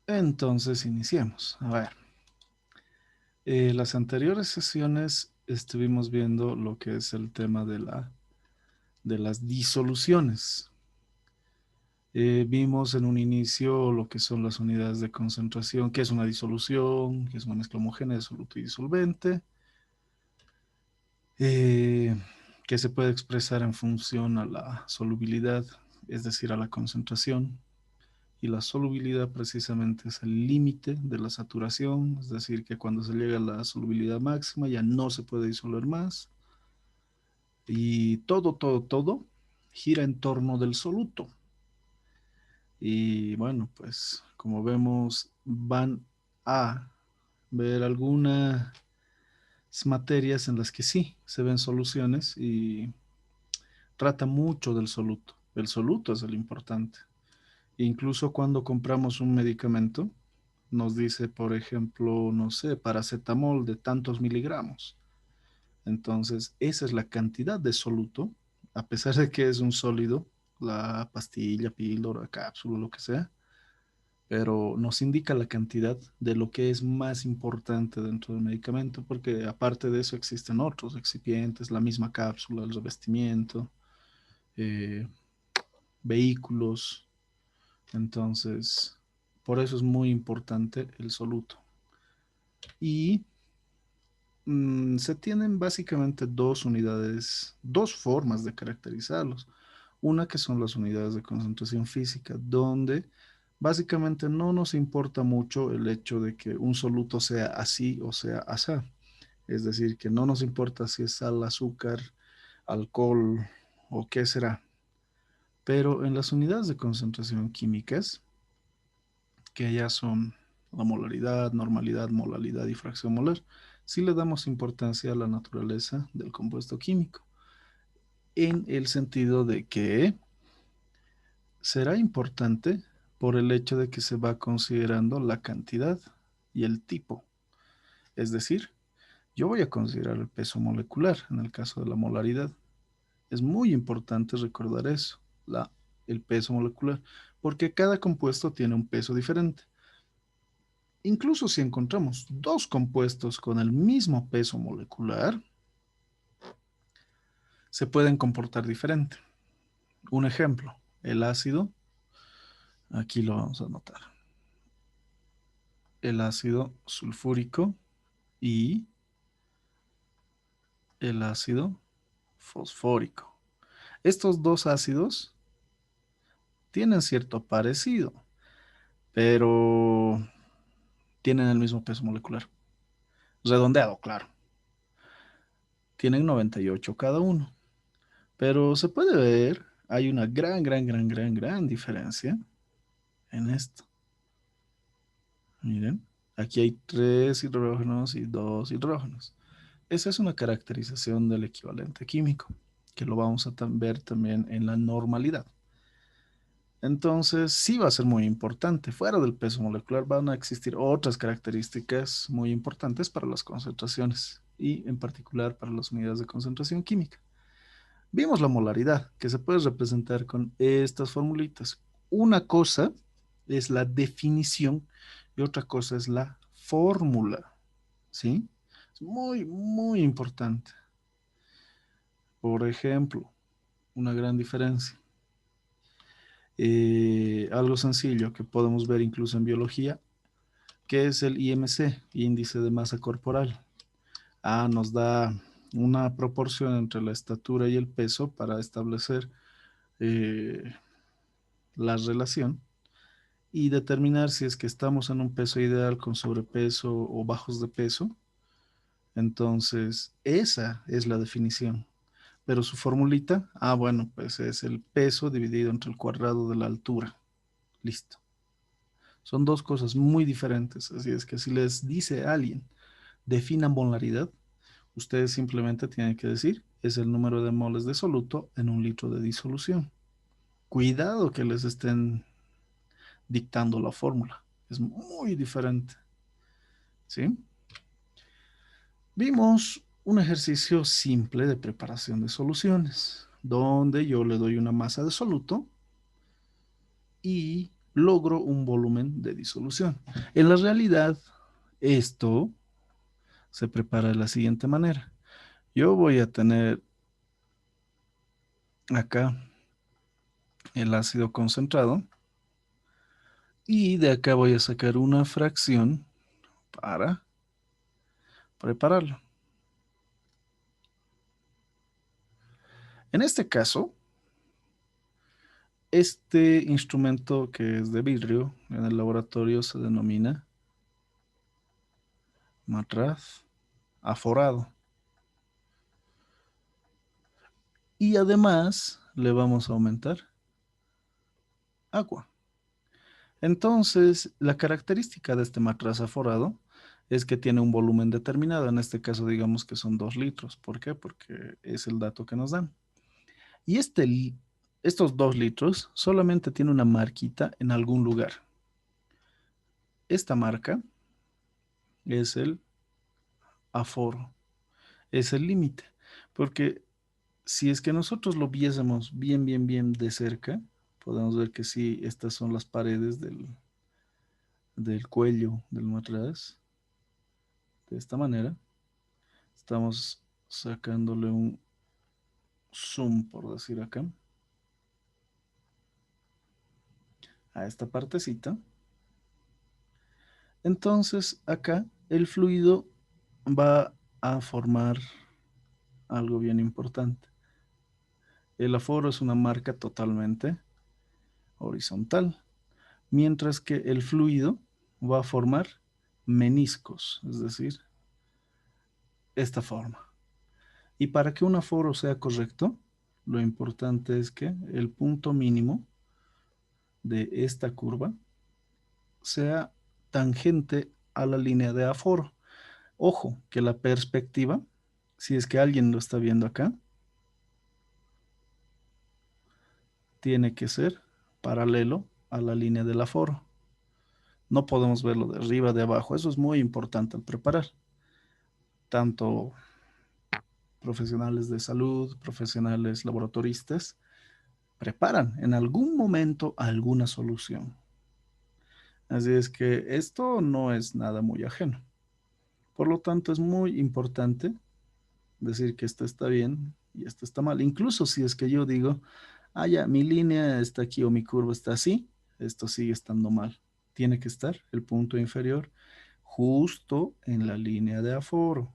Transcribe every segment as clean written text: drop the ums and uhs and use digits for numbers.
Entonces iniciemos. A ver, las anteriores sesiones estuvimos viendo lo que es el tema de las disoluciones. Vimos en un inicio lo que son las unidades de concentración, qué es una disolución, qué es una mezcla homogénea de soluto y disolvente, eh, que se puede expresar en función a la solubilidad, es decir, a la concentración. Y la solubilidad precisamente es el límite de la saturación, es decir, que cuando se llega a la solubilidad máxima ya no se puede disolver más. Y todo gira en torno del soluto. Y bueno, pues como vemos, van a ver algunas materias en las que sí se ven soluciones y trata mucho del soluto. El soluto es el importante. Incluso cuando compramos un medicamento, nos dice, por ejemplo, no sé, paracetamol de tantos miligramos. Entonces, esa es la cantidad de soluto, a pesar de que es un sólido, la pastilla, píldora, cápsula, lo que sea, pero nos indica la cantidad de lo que es más importante dentro del medicamento, porque aparte de eso existen otros excipientes, la misma cápsula, el revestimiento, eh, vehículos. Entonces, por eso es muy importante el soluto. Y se tienen básicamente dos unidades, dos formas de caracterizarlos. Una que son las unidades de concentración física, donde básicamente no nos importa mucho el hecho de que un soluto sea así o sea asá. Es decir, que no nos importa si es sal, azúcar, alcohol o qué será. Pero en las unidades de concentración químicas, que ya son la molaridad, normalidad, molalidad y fracción molar, sí le damos importancia a la naturaleza del compuesto químico, en el sentido de que será importante por el hecho de que se va considerando la cantidad y el tipo. Es decir, yo voy a considerar el peso molecular en el caso de la molaridad. Es muy importante recordar eso, el peso molecular, porque cada compuesto tiene un peso diferente. Incluso si encontramos dos compuestos con el mismo peso molecular, se pueden comportar diferente. Un ejemplo, el ácido, aquí lo vamos a anotar, el ácido sulfúrico y el ácido fosfórico. Estos dos ácidos tienen cierto parecido, pero tienen el mismo peso molecular. Redondeado, claro. Tienen 98 cada uno. Pero se puede ver, hay una gran diferencia en esto. Miren, aquí hay tres hidrógenos y dos hidrógenos. Esa es una caracterización del equivalente químico, que lo vamos a ver también en la normalidad. Entonces, sí va a ser muy importante. Fuera del peso molecular van a existir otras características muy importantes para las concentraciones y en particular para las unidades de concentración química. Vimos la molaridad, que se puede representar con estas formulitas. Una cosa es la definición y otra cosa es la fórmula, ¿sí? Es muy importante. Por ejemplo, una gran diferencia. Algo sencillo que podemos ver incluso en biología, que es el IMC, índice de masa corporal. Nos da una proporción entre la estatura y el peso para establecer eh, la relación y determinar si es que estamos en un peso ideal con sobrepeso o bajos de peso. Entonces, esa es la definición. Pero su formulita, bueno, pues es el peso dividido entre el cuadrado de la altura. Listo. Son dos cosas muy diferentes. Así es que si les dice a alguien, definan molaridad, ustedes simplemente tienen que decir, es el número de moles de soluto en un litro de disolución. Cuidado que les estén dictando la fórmula. Es muy diferente. ¿Sí? Vimos un ejercicio simple de preparación de soluciones, donde yo le doy una masa de soluto y logro un volumen de disolución. En la realidad, esto se prepara de la siguiente manera. Yo voy a tener acá el ácido concentrado y de acá voy a sacar una fracción para prepararlo. En este caso, este instrumento que es de vidrio en el laboratorio se denomina matraz aforado. Y además le vamos a aumentar agua. Entonces, la característica de este matraz aforado es que tiene un volumen determinado. En este caso, digamos que son 2 litros. ¿Por qué? Porque es el dato que nos dan. Y estos 2 litros solamente tiene una marquita en algún lugar. Esta marca es el aforo, es el límite. Porque si es que nosotros lo viésemos bien de cerca, podemos ver que sí, estas son las paredes del cuello del matraz. De esta manera, estamos sacándole un zoom, por decir acá, a esta partecita. Entonces, acá el fluido va a formar algo bien importante. El aforo es una marca totalmente horizontal, mientras que el fluido va a formar meniscos, es decir, esta forma. Y para que un aforo sea correcto, lo importante es que el punto mínimo de esta curva sea tangente a la línea de aforo. Ojo, que la perspectiva, si es que alguien lo está viendo acá, tiene que ser paralelo a la línea del aforo. No podemos verlo de arriba, de abajo. Eso es muy importante al preparar. Tanto profesionales de salud, profesionales laboratoristas, preparan en algún momento alguna solución. Así es que esto no es nada muy ajeno. Por lo tanto, es muy importante decir que esto está bien y esto está mal. Incluso si es que yo digo, ah, ya, mi línea está aquí o mi curva está así, esto sigue estando mal. Tiene que estar el punto inferior justo en la línea de aforo,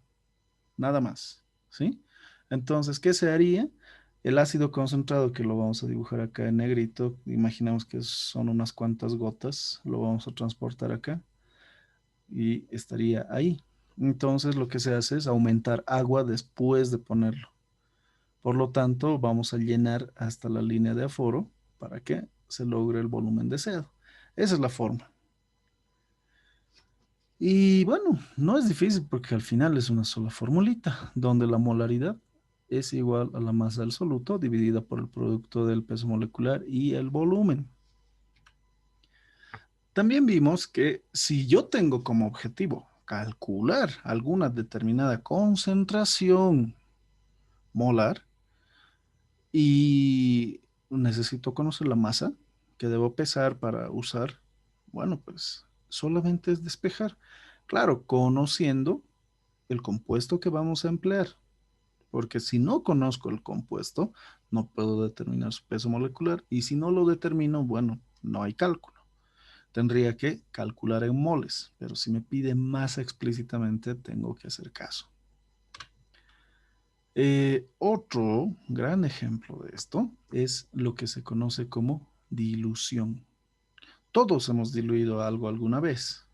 nada más, ¿sí? Entonces, ¿qué se haría? El ácido concentrado, que lo vamos a dibujar acá en negrito, imaginamos que son unas cuantas gotas, lo vamos a transportar acá y estaría ahí. Entonces, lo que se hace es aumentar agua después de ponerlo. Por lo tanto, vamos a llenar hasta la línea de aforo para que se logre el volumen deseado. Esa es la forma. Y bueno, no es difícil porque al final es una sola formulita, donde la molaridad es igual a la masa del soluto dividida por el producto del peso molecular y el volumen. También vimos que si yo tengo como objetivo calcular alguna determinada concentración molar, y necesito conocer la masa que debo pesar para usar, bueno, pues solamente es despejar. Claro, conociendo el compuesto que vamos a emplear, porque si no conozco el compuesto, no puedo determinar su peso molecular y si no lo determino, bueno, no hay cálculo. Tendría que calcular en moles, pero si me pide masa explícitamente, tengo que hacer caso. Otro gran ejemplo de esto es lo que se conoce como dilución. Todos hemos diluido algo alguna vez.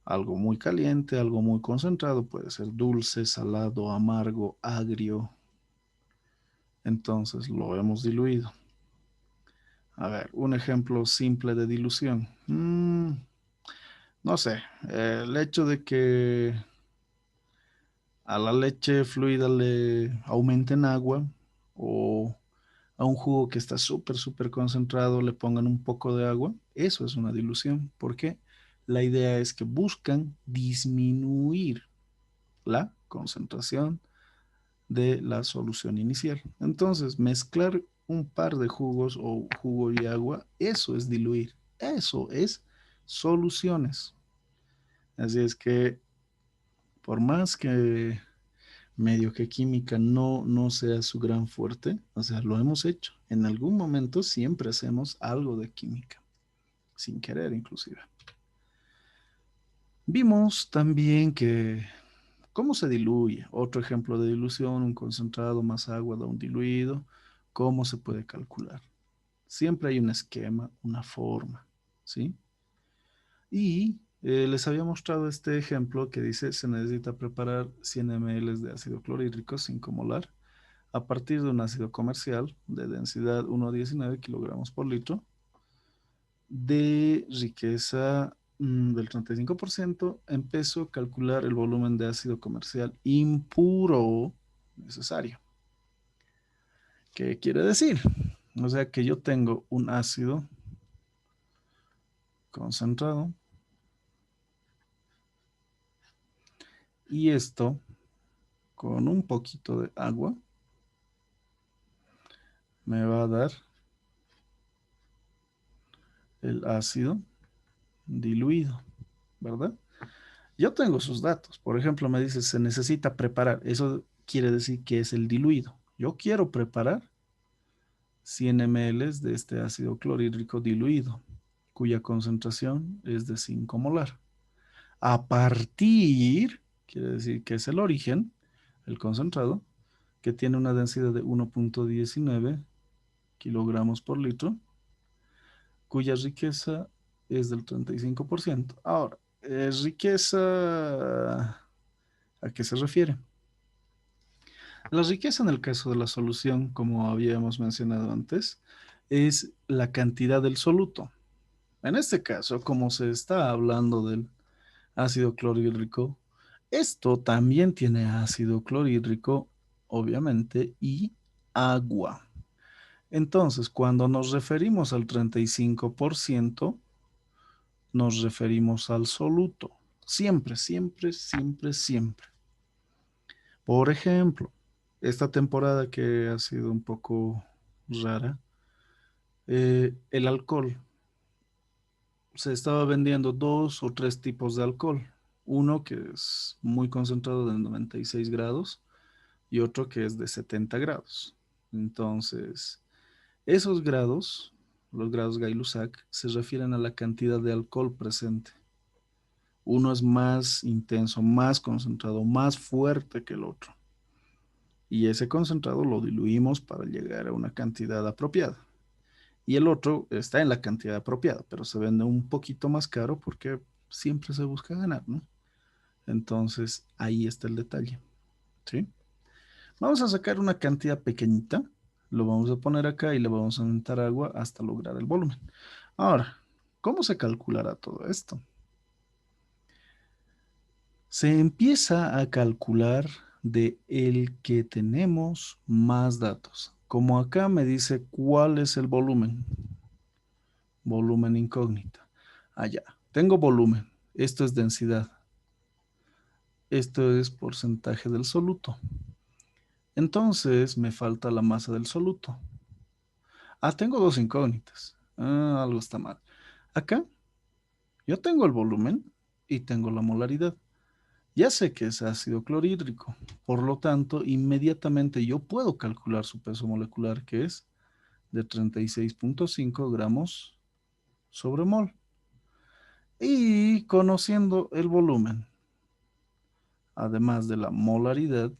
Algo muy caliente, algo muy concentrado, puede ser dulce, salado, amargo, agrio. Entonces lo hemos diluido. A ver, un ejemplo simple de dilución. No sé, el hecho de que a la leche fluida le aumenten agua o a un jugo que está súper concentrado le pongan un poco de agua, eso es una dilución, porque la idea es que buscan disminuir la concentración de la solución inicial. Entonces, mezclar un par de jugos o jugo y agua, eso es diluir. Eso es soluciones. Así es que por más que medio que química no sea su gran fuerte, o sea, lo hemos hecho. En algún momento siempre hacemos algo de química, sin querer inclusive. Vimos también que cómo se diluye. Otro ejemplo de dilución, un concentrado más agua da un diluido. ¿Cómo se puede calcular? Siempre hay un esquema, una forma, ¿sí? Y les había mostrado este ejemplo que dice se necesita preparar 100 ml de ácido clorhídrico 5 molar a partir de un ácido comercial de densidad 1,19 kilogramos por litro de riqueza del 35%. En peso, calcular el volumen de ácido comercial impuro necesario. ¿Qué quiere decir? O sea que yo tengo un ácido concentrado y esto con un poquito de agua me va a dar el ácido diluido, ¿verdad? Yo tengo sus datos. Por ejemplo, me dice se necesita preparar. Eso quiere decir que es el diluido. Yo quiero preparar 100 ml de este ácido clorhídrico diluido, cuya concentración es de 5 molar. A partir, quiere decir que es el origen, el concentrado, que tiene una densidad de 1,19 kilogramos por litro, cuya riqueza es del 35%. Ahora, riqueza, ¿a qué se refiere? La riqueza en el caso de la solución, como habíamos mencionado antes, es la cantidad del soluto. En este caso, como se está hablando del ácido clorhídrico, esto también tiene ácido clorhídrico, obviamente, y agua. Entonces, cuando nos referimos al 35%, nos referimos al soluto. Siempre, siempre, siempre, siempre. Por ejemplo, esta temporada que ha sido un poco rara, el alcohol. Se estaba vendiendo dos o tres tipos de alcohol. Uno que es muy concentrado de 96 grados y otro que es de 70 grados. Entonces, esos grados, los grados Gay-Lussac, se refieren a la cantidad de alcohol presente. Uno es más intenso, más concentrado, más fuerte que el otro. Y ese concentrado lo diluimos para llegar a una cantidad apropiada. Y el otro está en la cantidad apropiada, pero se vende un poquito más caro porque siempre se busca ganar, ¿no? Entonces, ahí está el detalle, ¿sí? Vamos a sacar una cantidad pequeñita, lo vamos a poner acá y le vamos a aumentar agua hasta lograr el volumen. Ahora, ¿cómo se calculará todo esto? Se empieza a calcular de el que tenemos más datos. Como acá me dice cuál es el volumen. Volumen incógnita. Allá. Tengo volumen. Esto es densidad. Esto es porcentaje del soluto. Entonces me falta la masa del soluto. Ah, tengo dos incógnitas. Ah, algo está mal. Acá yo tengo el volumen y tengo la molaridad. Ya sé que es ácido clorhídrico. Por lo tanto, inmediatamente yo puedo calcular su peso molecular, que es de 36,5 gramos sobre mol. Y conociendo el volumen, además de la molaridad,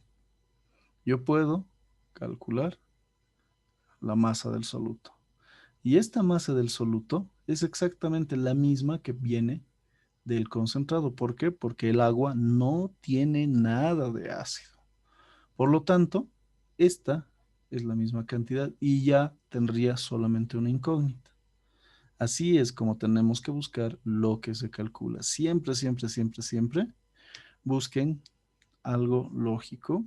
yo puedo calcular la masa del soluto. Y esta masa del soluto es exactamente la misma que viene del concentrado. ¿Por qué? Porque el agua no tiene nada de ácido. Por lo tanto, esta es la misma cantidad y ya tendría solamente una incógnita. Así es como tenemos que buscar lo que se calcula. Siempre, siempre, siempre, siempre busquen algo lógico.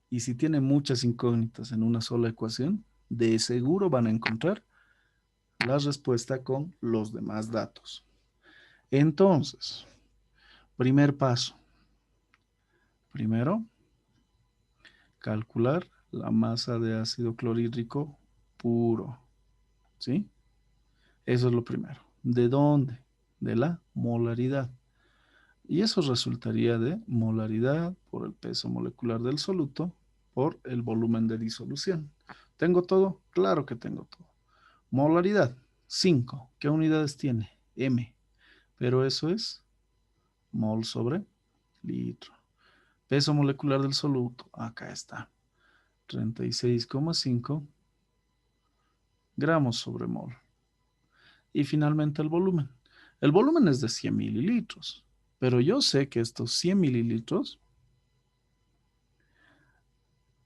Y si tienen muchas incógnitas en una sola ecuación, de seguro van a encontrar la respuesta con los demás datos. Entonces, primer paso. Primero, calcular la masa de ácido clorhídrico puro. ¿Sí? Eso es lo primero. ¿De dónde? De la molaridad. Y eso resultaría de molaridad por el peso molecular del soluto por el volumen de disolución. ¿Tengo todo? Claro que tengo todo. Molaridad, 5. ¿Qué unidades tiene? M. Pero eso es mol sobre litro. Peso molecular del soluto, acá está. 36,5 gramos sobre mol. Y finalmente el volumen. El volumen es de 100 mililitros. Pero yo sé que estos 100 mililitros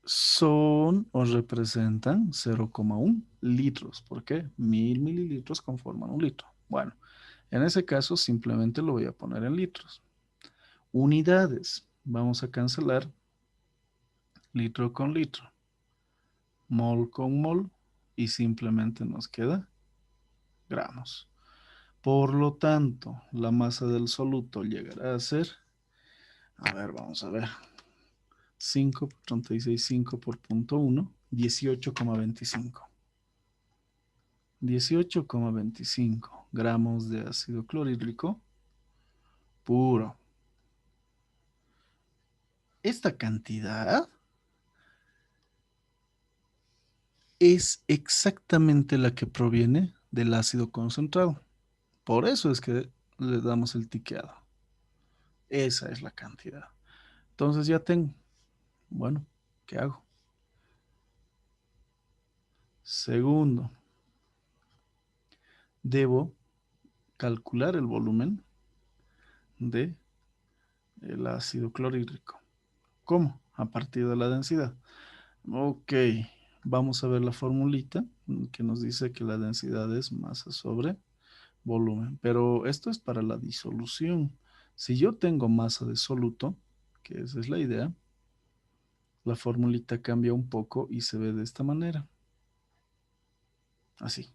son o representan 0,1 litros. ¿Por qué? 1000 mililitros conforman un litro. Bueno, en ese caso simplemente lo voy a poner en litros. Unidades. Vamos a cancelar litro con litro, mol con mol y simplemente nos queda gramos. Por lo tanto, la masa del soluto llegará a ser, a ver, vamos a ver, 5 por 36, 5 por punto 1, 18,25. 18,25 gramos de ácido clorhídrico puro. Esta cantidad es exactamente la que proviene del ácido concentrado. Por eso es que le damos el tiqueado. Esa es la cantidad. Entonces ya tengo. Bueno, ¿qué hago? Segundo, debo calcular el volumen de el ácido clorhídrico. ¿Cómo? A partir de la densidad. Ok, vamos a ver la formulita que nos dice que la densidad es masa sobre volumen. Pero esto es para la disolución. Si yo tengo masa de soluto, que esa es la idea, la formulita cambia un poco y se ve de esta manera. Así.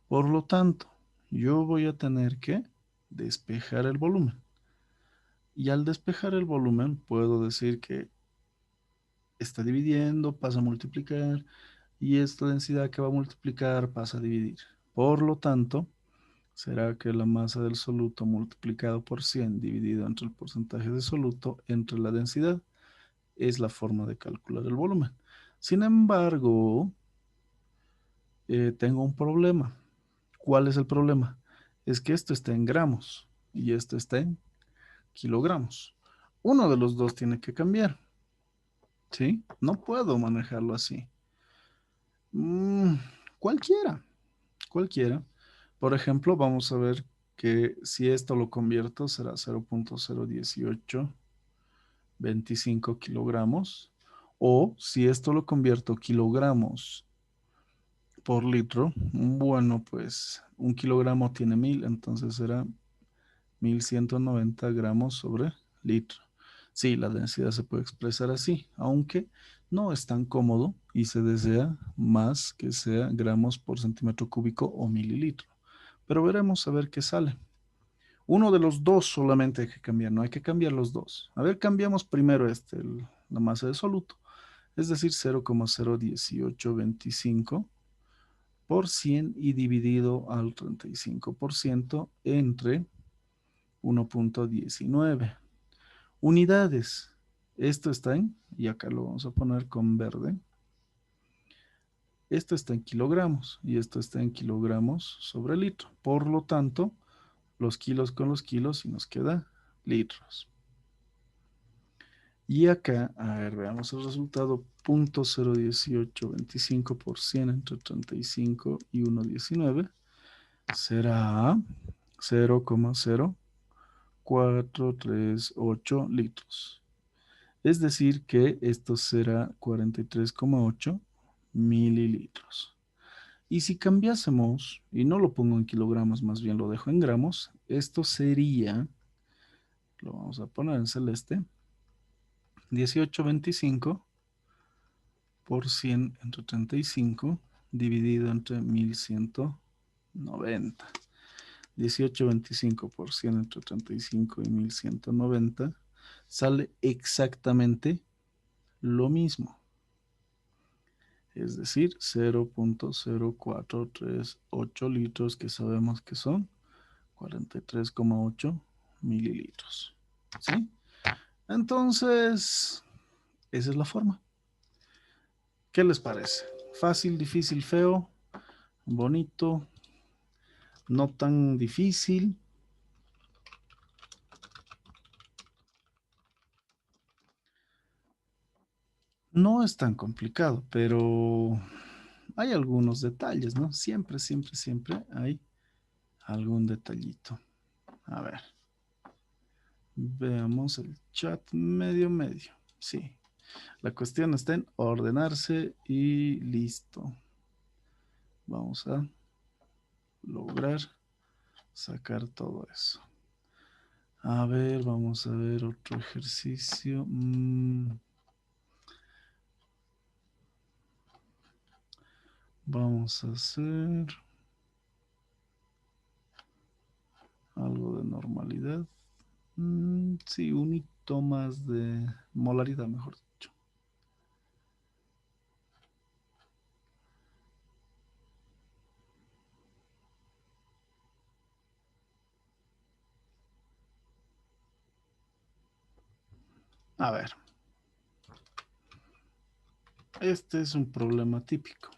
Por lo tanto, yo voy a tener que despejar el volumen. Y al despejar el volumen, puedo decir que está dividiendo, pasa a multiplicar, y esta densidad que va a multiplicar pasa a dividir. Por lo tanto, será que la masa del soluto multiplicado por 100 dividido entre el porcentaje de soluto entre la densidad es la forma de calcular el volumen. Sin embargo, tengo un problema. ¿Cuál es el problema? Es que esto está en gramos y esto está en kilogramos. Uno de los dos tiene que cambiar, ¿sí? No puedo manejarlo así. Mm, cualquiera, cualquiera. Por ejemplo, vamos a ver que si esto lo convierto será 0,01825 kilogramos. O si esto lo convierto kilogramos por litro, bueno, pues un kilogramo tiene 1000, entonces será 1190 gramos sobre litro. Sí, la densidad se puede expresar así, aunque no es tan cómodo y se desea más que sea gramos por centímetro cúbico o mililitro. Pero veremos a ver qué sale. Uno de los dos solamente hay que cambiar, no hay que cambiar los dos. A ver, cambiamos primero la masa de soluto, es decir, 0,01825 por 100 y dividido al 35% entre 1,19. Unidades. Esto está y acá lo vamos a poner con verde. Esto está en kilogramos y esto está en kilogramos sobre litro. Por lo tanto, los kilos con los kilos y nos queda litros. Y acá, a ver, veamos el resultado, 0,01825 por 100 entre 35 y 1,19 será 0,0438 litros. Es decir, que esto será 43,8 mililitros. Y si cambiásemos, y no lo pongo en kilogramos, más bien lo dejo en gramos, esto sería, lo vamos a poner en celeste, 1825 por 100 entre 35 dividido entre 1190. 1825 por 100 entre 35 y 1190 sale exactamente lo mismo. es decir, 0.0438 litros, que sabemos que son 43,8 mililitros. ¿Sí? Entonces, esa es la forma. ¿Qué les parece? Fácil, difícil, feo, bonito, no tan difícil. No es tan complicado, pero hay algunos detalles, ¿no? Siempre, siempre, siempre hay algún detallito. A ver, veamos el chat medio, medio. Sí, la cuestión está en ordenarse y listo. Vamos a lograr sacar todo eso. A ver, vamos a ver otro ejercicio. Vamos a hacer algo de normalidad. Sí, un hito más de molaridad, mejor dicho. A ver, este es un problema típico.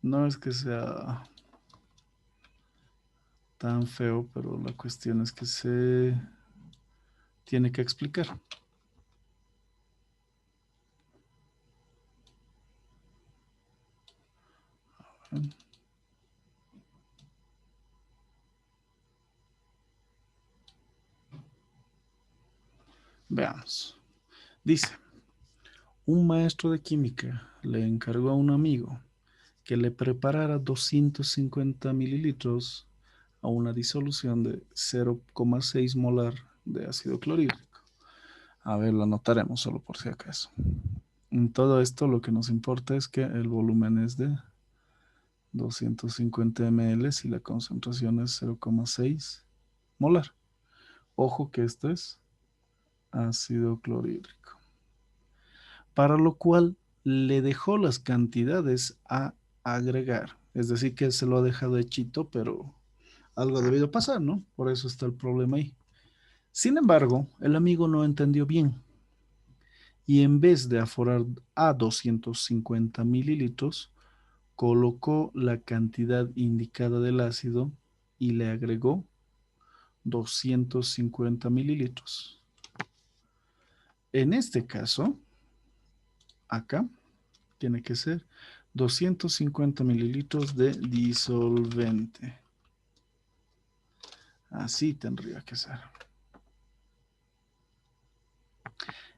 No es que sea tan feo, pero la cuestión es que se tiene que explicar. Veamos. Dice, un maestro de química le encargó a un amigo que le preparara 250 mililitros a una disolución de 0,6 molar de ácido clorhídrico. A ver, lo anotaremos solo por si acaso. En todo esto lo que nos importa es que el volumen es de 250 ml y la concentración es 0,6 molar. Ojo que esto es ácido clorhídrico. Para lo cual le dejó las cantidades a agregar. Es decir, que se lo ha dejado hechito, pero algo ha debido pasar, ¿no? Por eso está el problema ahí. Sin embargo, el amigo no entendió bien y en vez de aforar a 250 mililitros, colocó la cantidad indicada del ácido y le agregó 250 mililitros. En este caso, acá tiene que ser 250 mililitros de disolvente. Así tendría que ser.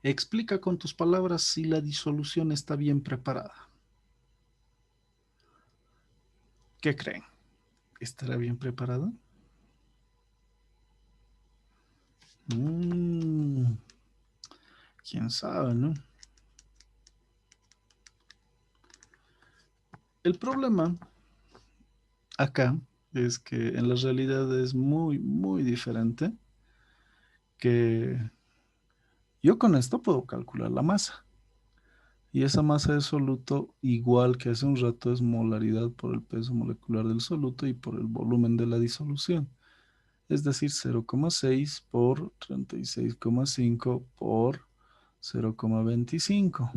Explica con tus palabras si la disolución está bien preparada. ¿Qué creen? ¿Estará bien preparada? Mm, quién sabe, ¿no? El problema acá es que en la realidad es muy, muy diferente que yo con esto puedo calcular la masa. Y esa masa de soluto, igual que hace un rato, es molaridad por el peso molecular del soluto y por el volumen de la disolución. Es decir, 0,6 por 36,5 por 0,25.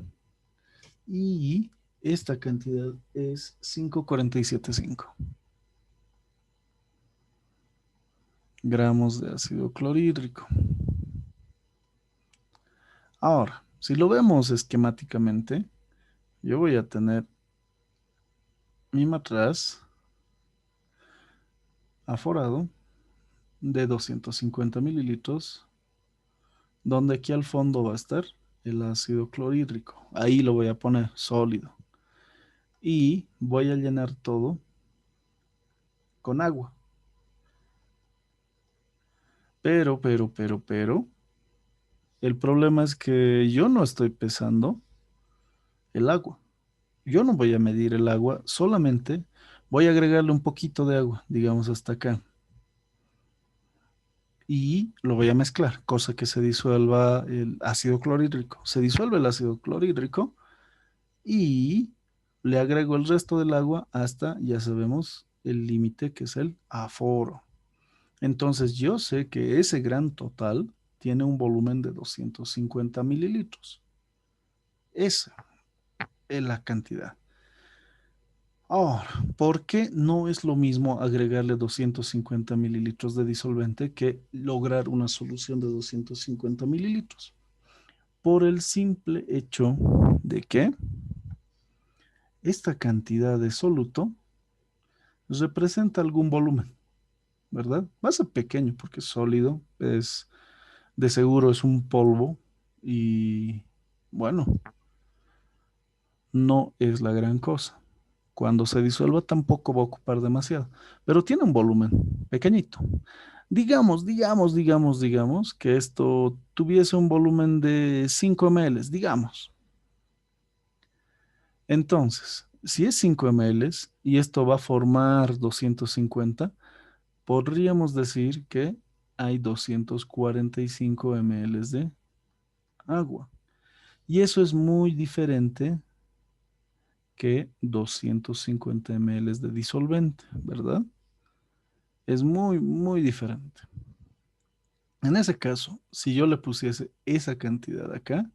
Y esta cantidad es 5,475 gramos de ácido clorhídrico. Ahora, si lo vemos esquemáticamente, yo voy a tener mi matraz aforado de 250 mililitros, donde aquí al fondo va a estar el ácido clorhídrico. Ahí lo voy a poner sólido. Y voy a llenar todo con agua. Pero, el problema es que yo no estoy pesando el agua. Yo no voy a medir el agua, solamente voy a agregarle un poquito de agua, digamos hasta acá. Y lo voy a mezclar, cosa que se disuelva el ácido clorhídrico. Se disuelve el ácido clorhídrico y le agrego el resto del agua hasta, ya sabemos, el límite que es el aforo. Entonces yo sé que ese gran total tiene un volumen de 250 mililitros. Esa es la cantidad. Ahora, ¿por qué no es lo mismo agregarle 250 mililitros de disolvente que lograr una solución de 250 mililitros? Por el simple hecho de que esta cantidad de soluto representa algún volumen, ¿verdad? Va a ser pequeño porque es sólido, es de seguro es un polvo y bueno, no es la gran cosa. Cuando se disuelva tampoco va a ocupar demasiado, pero tiene un volumen pequeñito. Digamos que esto tuviese un volumen de 5 ml, digamos. Entonces, si es 5 ml y esto va a formar 250, podríamos decir que hay 245 ml de agua. Y eso es muy diferente que 250 ml de disolvente, ¿verdad? Es muy, muy diferente. En ese caso, si yo le pusiese esa cantidad acá,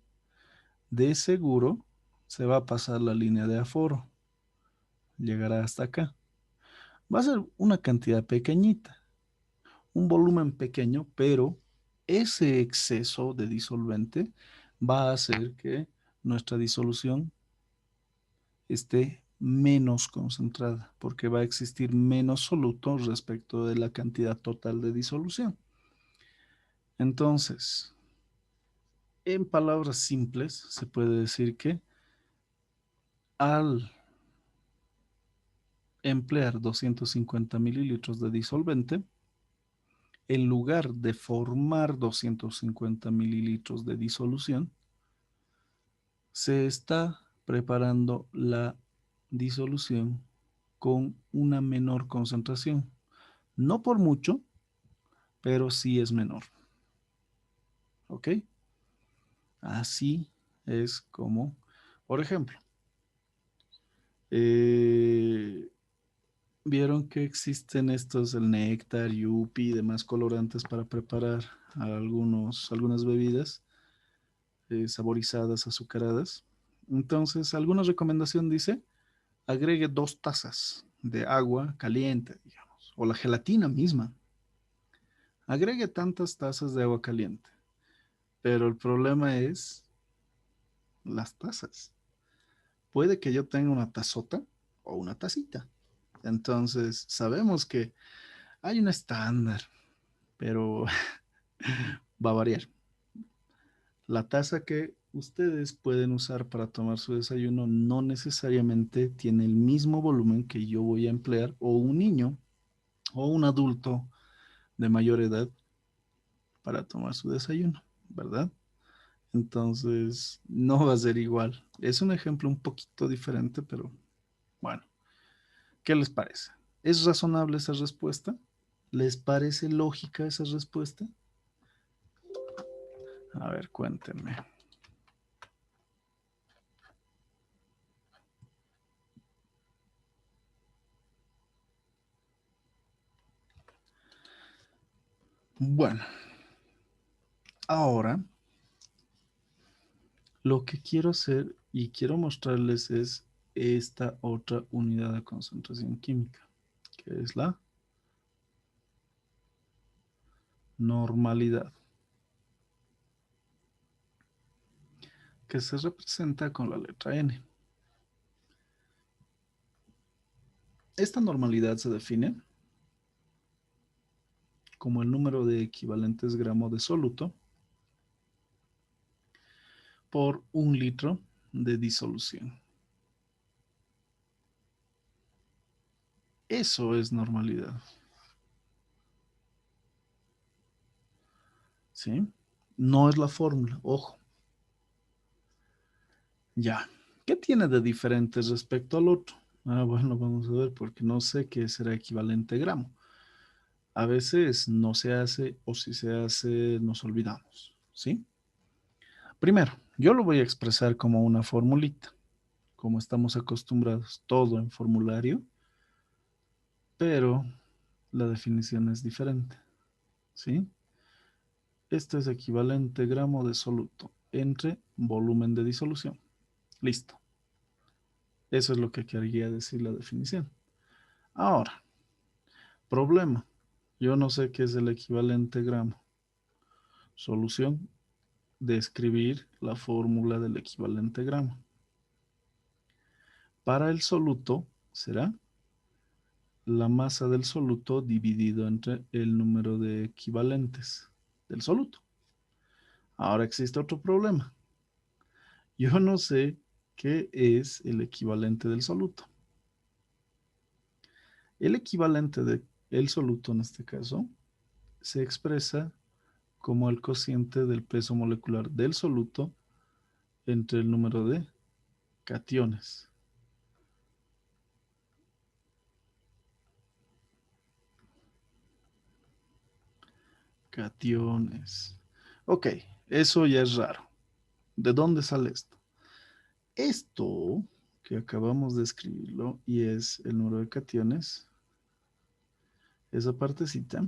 de seguro se va a pasar la línea de aforo, llegará hasta acá. Va a ser una cantidad pequeñita, un volumen pequeño, pero ese exceso de disolvente va a hacer que nuestra disolución esté menos concentrada, porque va a existir menos soluto respecto de la cantidad total de disolución. Entonces, en palabras simples, se puede decir que al emplear 250 mililitros de disolvente, en lugar de formar 250 mililitros de disolución, se está preparando la disolución con una menor concentración. No por mucho, pero sí es menor. ¿Ok? Así es como, por ejemplo, eh, vieron que existen estos, el néctar, yupi y demás colorantes para preparar algunas bebidas saborizadas, azucaradas. Entonces, alguna recomendación dice, agregue 2 tazas de agua caliente, digamos, o la gelatina misma. Agregue tantas tazas de agua caliente, pero el problema es las tazas. Puede que yo tenga una tazota o una tacita. Entonces, sabemos que hay un estándar, pero va a variar. La taza que ustedes pueden usar para tomar su desayuno no necesariamente tiene el mismo volumen que yo voy a emplear o un niño o un adulto de mayor edad para tomar su desayuno, ¿verdad? Entonces, no va a ser igual. Es un ejemplo un poquito diferente, pero bueno, ¿qué les parece? ¿Es razonable esa respuesta? ¿Les parece lógica esa respuesta? A ver, cuéntenme. Bueno, ahora lo que quiero hacer y quiero mostrarles es esta otra unidad de concentración química, que es la normalidad, que se representa con la letra N. Esta normalidad se define como el número de equivalentes gramos de soluto por 1 litro de disolución. Eso es normalidad, ¿sí? No es la fórmula, ojo. Ya. ¿Qué tiene de diferente respecto al otro? Ah, bueno, vamos a ver, porque no sé qué será equivalente gramo. A veces no se hace o si se hace nos olvidamos, ¿sí? Primero, yo lo voy a expresar como una formulita. como estamos acostumbrados, todo en formulario, pero la definición es diferente, ¿sí? Este es equivalente gramo de soluto entre volumen de disolución. Listo. Eso es lo que quería decir la definición. Ahora, problema. Yo no sé qué es el equivalente gramo. Solución, describir la fórmula del equivalente gramo. Para el soluto será la masa del soluto dividido entre el número de equivalentes del soluto. Ahora existe otro problema. Yo no sé qué es el equivalente del soluto. El equivalente del soluto en este caso se expresa como el cociente del peso molecular del soluto entre el número de cationes. Cationes. Ok, eso ya es raro. ¿De dónde sale esto? Esto que acabamos de escribirlo y es el número de cationes, esa partecita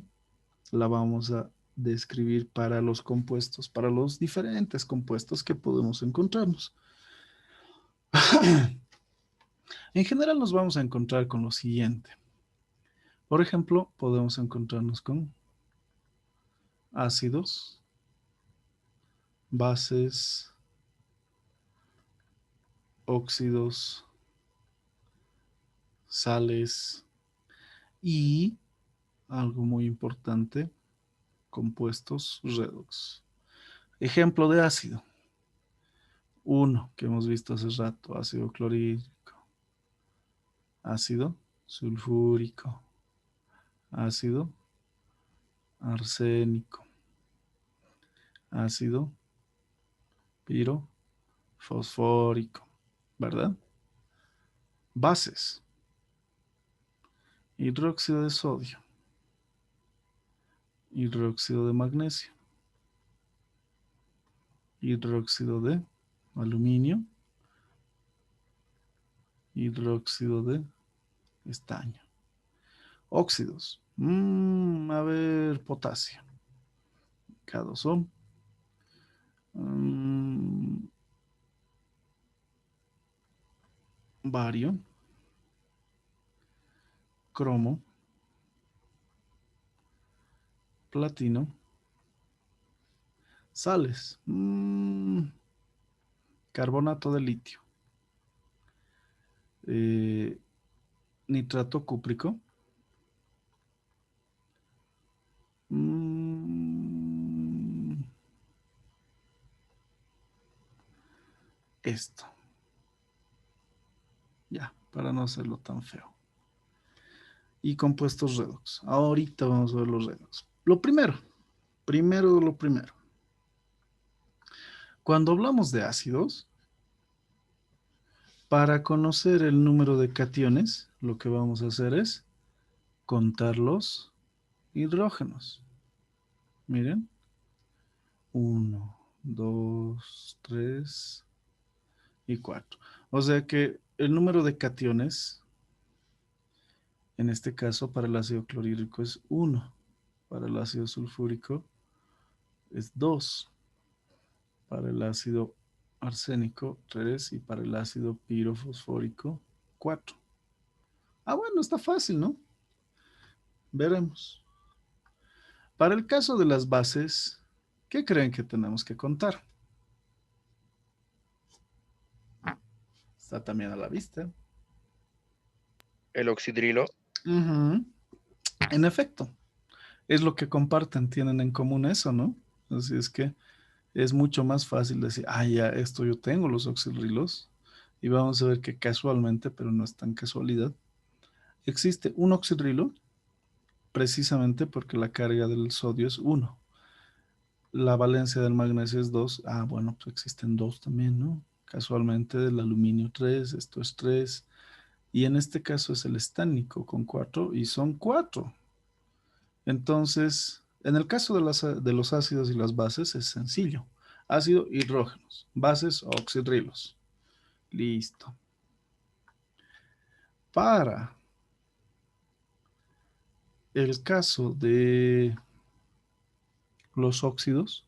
la vamos a describir para los compuestos, para los diferentes compuestos que podemos encontrarnos. En general nos vamos a encontrar con lo siguiente. Por ejemplo, podemos encontrarnos con ácidos, bases, óxidos, sales y, algo muy importante, compuestos redox. Ejemplo de ácido. Uno que hemos visto hace rato, ácido clorhídrico, ácido sulfúrico, ácido arsénico, ácido pirofosfórico, ¿verdad? Bases, hidróxido de sodio, hidróxido de magnesio, hidróxido de aluminio, hidróxido de estaño. Óxidos, a ver, potasio, K2O, bario, cromo, platino, sales, carbonato de litio, eh, nitrato cúprico, esto, ya, para no hacerlo tan feo. Y compuestos redox. Ahorita vamos a ver los redox. Lo primero. Cuando hablamos de ácidos, para conocer el número de cationes, lo que vamos a hacer es contar los hidrógenos. Miren. 1, 2, 3 y 4. O sea que el número de cationes, en este caso para el ácido clorhídrico es 1, para el ácido sulfúrico es 2, para el ácido arsénico 3 y para el ácido pirofosfórico 4. Ah, bueno, está fácil, ¿no? Veremos. Para el caso de las bases, ¿qué creen que tenemos que contar? Está también a la vista. El oxidrilo. Ujú. En efecto, es lo que comparten, tienen en común eso, ¿no? Así es que es mucho más fácil decir, ah, ya, esto yo tengo los oxidrilos. Y vamos a ver que casualmente, pero no es tan casualidad, existe un oxidrilo precisamente porque la carga del sodio es 1. La valencia del magnesio es 2. Ah, bueno, pues existen 2 también, ¿no? Casualmente del aluminio 3, esto es 3. Y en este caso es el estánico con 4 y son 4. Entonces, en el caso de los ácidos y las bases es sencillo. Ácido, hidrógenos. Bases, oxidrilos. Listo. Para el caso de los óxidos,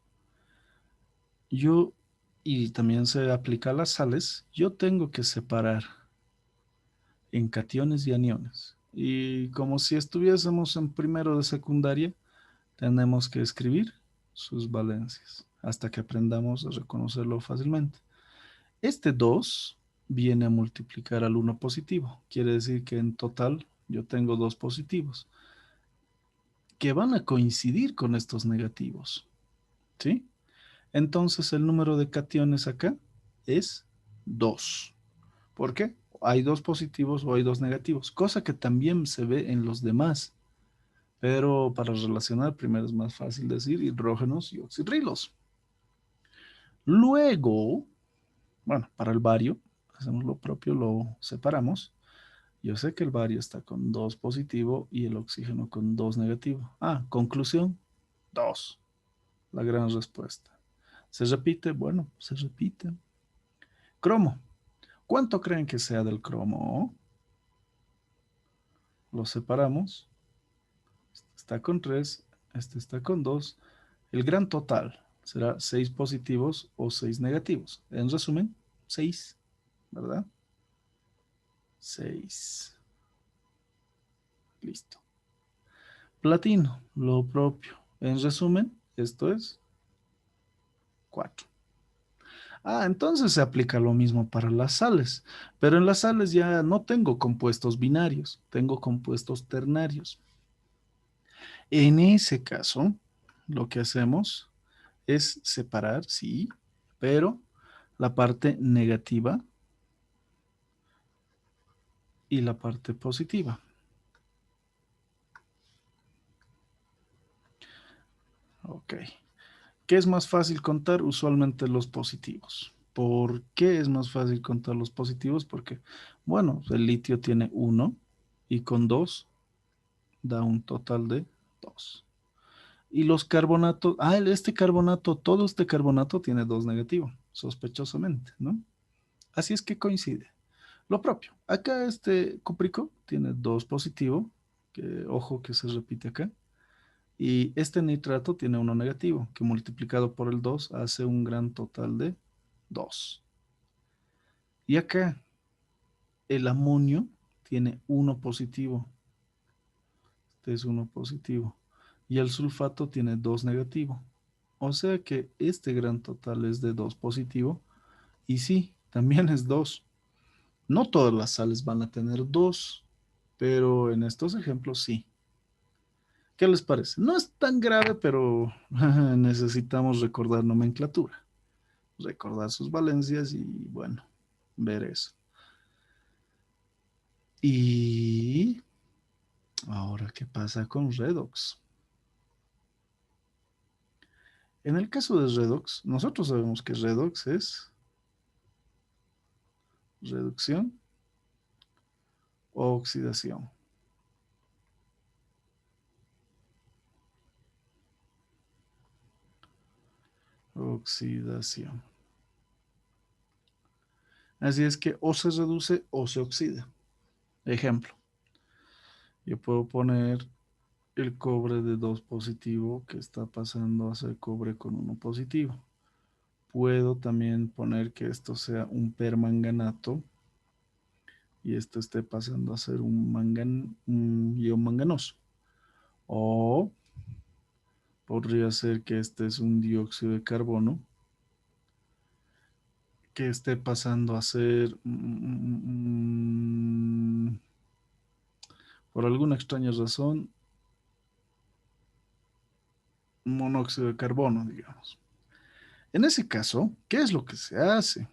yo, y también se aplica a las sales, yo tengo que separar en cationes y aniones. Y como si estuviésemos en primero de secundaria, tenemos que escribir sus valencias hasta que aprendamos a reconocerlo fácilmente. Este 2 viene a multiplicar al uno positivo. Quiere decir que en total yo tengo dos positivos que van a coincidir con estos negativos. ¿Sí? Entonces el número de cationes acá es 2. ¿Por qué? Hay dos positivos o hay dos negativos, cosa que también se ve en los demás. Pero para relacionar, primero es más fácil decir hidrógenos y oxidrilos. Luego, bueno, para el bario, hacemos lo propio, lo separamos. Yo sé que el bario está con 2 positivo y el oxígeno con 2 negativo. Ah, conclusión, 2. La gran respuesta. ¿Se repite? Bueno, se repite. Cromo. ¿Cuánto creen que sea del cromo? Lo separamos. Este está con 3, este está con 2. El gran total será 6 positivos o 6 negativos. En resumen, 6, ¿verdad? 6. Listo. Platino, lo propio. En resumen, esto es 4. Ah, entonces se aplica lo mismo para las sales, pero en las sales ya no tengo compuestos binarios, tengo compuestos ternarios. En ese caso, lo que hacemos es separar, sí, pero la parte negativa y la parte positiva. Ok. ¿Qué es más fácil contar? Usualmente los positivos. ¿Por qué es más fácil contar los positivos? Porque, bueno, el litio tiene 1 y con 2 da un total de 2. Y los carbonatos, este carbonato, todo este carbonato tiene 2 negativo, sospechosamente, ¿no? Así es que coincide. Lo propio, acá este cúprico tiene 2 positivo, que ojo que se repite acá, y este nitrato tiene uno negativo, que multiplicado por el 2 hace un gran total de 2. Y acá el amonio tiene uno positivo, este es uno positivo, y el sulfato tiene 2 negativo. O sea que este gran total es de 2 positivo, y sí, también es 2. No todas las sales van a tener 2, pero en estos ejemplos sí. ¿Qué les parece? No es tan grave, pero necesitamos recordar nomenclatura, recordar sus valencias y bueno, ver eso. Y ahora, ¿qué pasa con redox? En el caso de redox, nosotros sabemos que redox es reducción o oxidación. Oxidación. Así es que o se reduce o se oxida. Ejemplo, yo puedo poner el cobre de 2 positivo que está pasando a ser cobre con uno positivo. Puedo también poner que esto sea un permanganato y esto esté pasando a ser un ion manganoso. O podría ser que este es un dióxido de carbono que esté pasando a ser, por alguna extraña razón, monóxido de carbono, digamos. En ese caso, ¿qué es lo que se hace?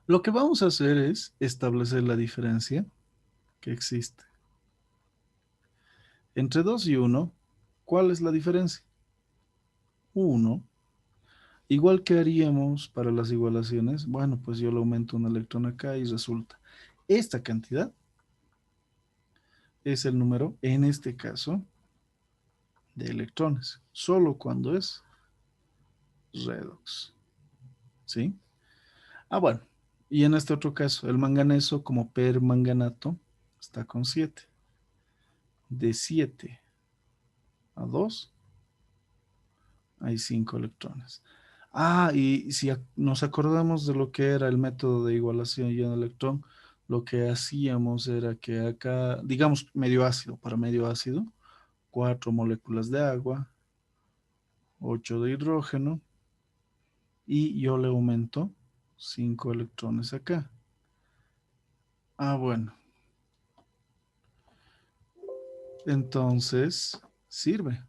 Lo que vamos a hacer es establecer la diferencia que existe entre 2 y 1. ¿Cuál es la diferencia? 1. Igual que haríamos para las igualaciones, bueno, pues yo le aumento un electrón acá y resulta, esta cantidad es el número, en este caso, de electrones, solo cuando es redox. ¿Sí? Ah, bueno. Y en este otro caso, el manganeso como permanganato está con 7. De 7 a 2 hay 5 electrones. Ah, y si nos acordamos de lo que era el método de igualación ion-electrón, lo que hacíamos era que acá, digamos medio ácido, para medio ácido, 4 moléculas de agua, 8 de hidrógeno, y yo le aumento 5 electrones acá. Ah, bueno. Entonces, sirve.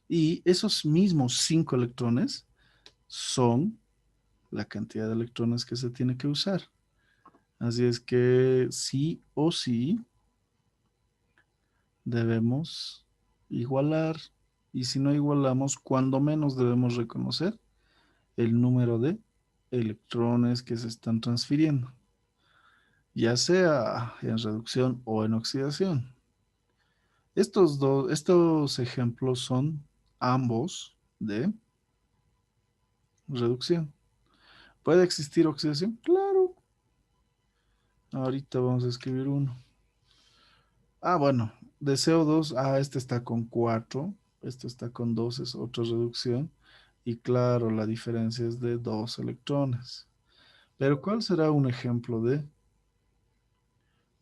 Y esos mismos 5 electrones son la cantidad de electrones que se tiene que usar. Así es que sí o sí debemos igualar. Y si no igualamos, cuando menos debemos reconocer el número de electrones que se están transfiriendo, ya sea en reducción o en oxidación. Estos ejemplos son ambos de reducción. ¿Puede existir oxidación? Claro. Ahorita vamos a escribir uno. Ah, bueno, de CO2, este está con 4, este está con 2, es otra reducción. Y claro, la diferencia es de 2 electrones. Pero ¿cuál será un ejemplo de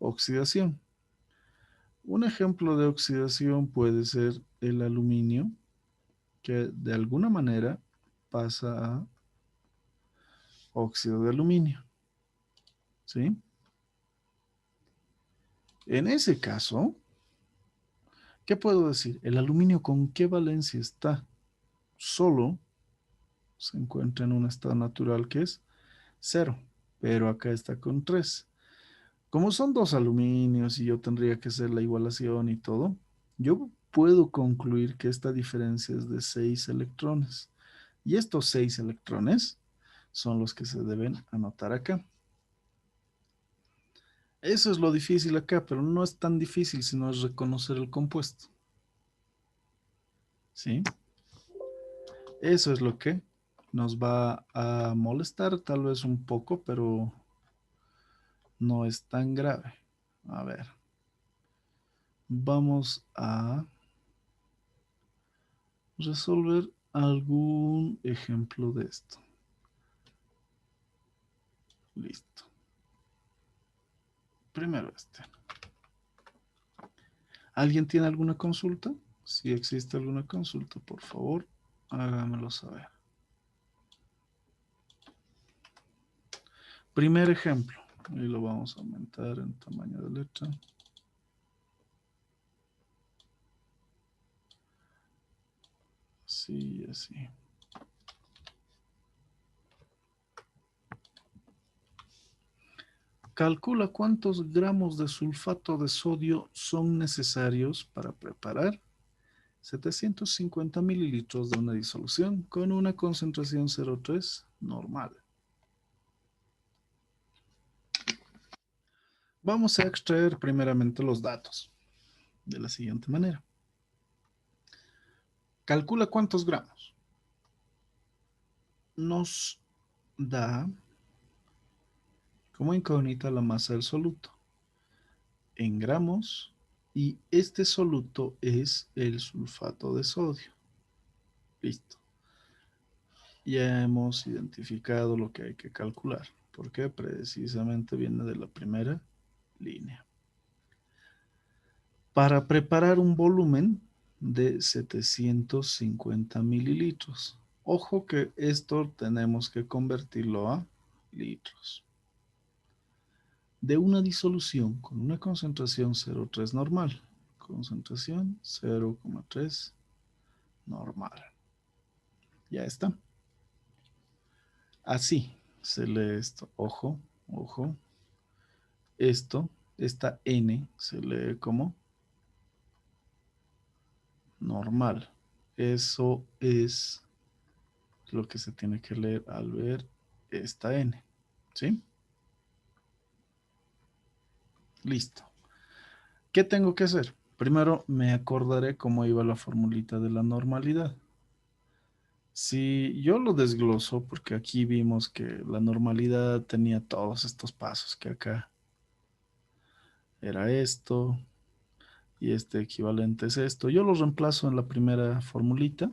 oxidación? Un ejemplo de oxidación puede ser el aluminio, que de alguna manera pasa a óxido de aluminio. ¿Sí? En ese caso, ¿qué puedo decir? ¿El aluminio con qué valencia está? Solo se encuentra en un estado natural que es 0, pero acá está con 3. Como son dos aluminios y yo tendría que hacer la igualación y todo, yo puedo concluir que esta diferencia es de 6 electrones. Y estos 6 electrones son los que se deben anotar acá. Eso es lo difícil acá, pero no es tan difícil sino es reconocer el compuesto. ¿Sí? Eso es lo que nos va a molestar tal vez un poco, pero no es tan grave. A ver, vamos a resolver algún ejemplo de esto. Listo. Primero este. ¿Alguien tiene alguna consulta? Si existe alguna consulta, por favor, hágamelo saber. Primer ejemplo. Y lo vamos a aumentar en tamaño de letra. Así y así. Calcula cuántos gramos de sulfato de sodio son necesarios para preparar 750 mililitros de una disolución con una concentración 0,3 normal. Vamos a extraer primeramente los datos de la siguiente manera. Calcula cuántos gramos. Nos da como incógnita la masa del soluto en gramos y este soluto es el sulfato de sodio. Listo. Ya hemos identificado lo que hay que calcular, porque precisamente viene de la primera línea. Para preparar un volumen de 750 mililitros. Ojo que esto tenemos que convertirlo a litros. De una disolución con una concentración 0,3 normal. Concentración 0,3 normal. Ya está. Así se lee esto. Ojo, ojo. Esta N se lee como normal. Eso es lo que se tiene que leer al ver esta N. ¿Sí? Listo. ¿Qué tengo que hacer? Primero me acordaré cómo iba la formulita de la normalidad. Si yo lo desgloso, porque aquí vimos que la normalidad tenía todos estos pasos, que acá era esto y este equivalente es esto. Yo lo reemplazo en la primera formulita.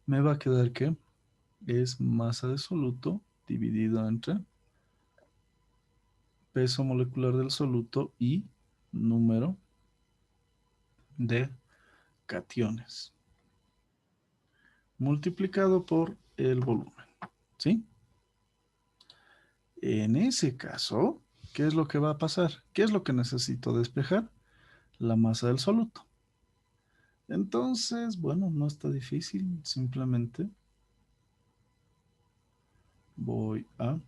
Me va a quedar que es masa de soluto dividido entre peso molecular del soluto y número de cationes multiplicado por el volumen. ¿Sí? En ese caso, ¿qué es lo que va a pasar? ¿Qué es lo que necesito despejar? La masa del soluto. Entonces, bueno, no está difícil. Simplemente voy a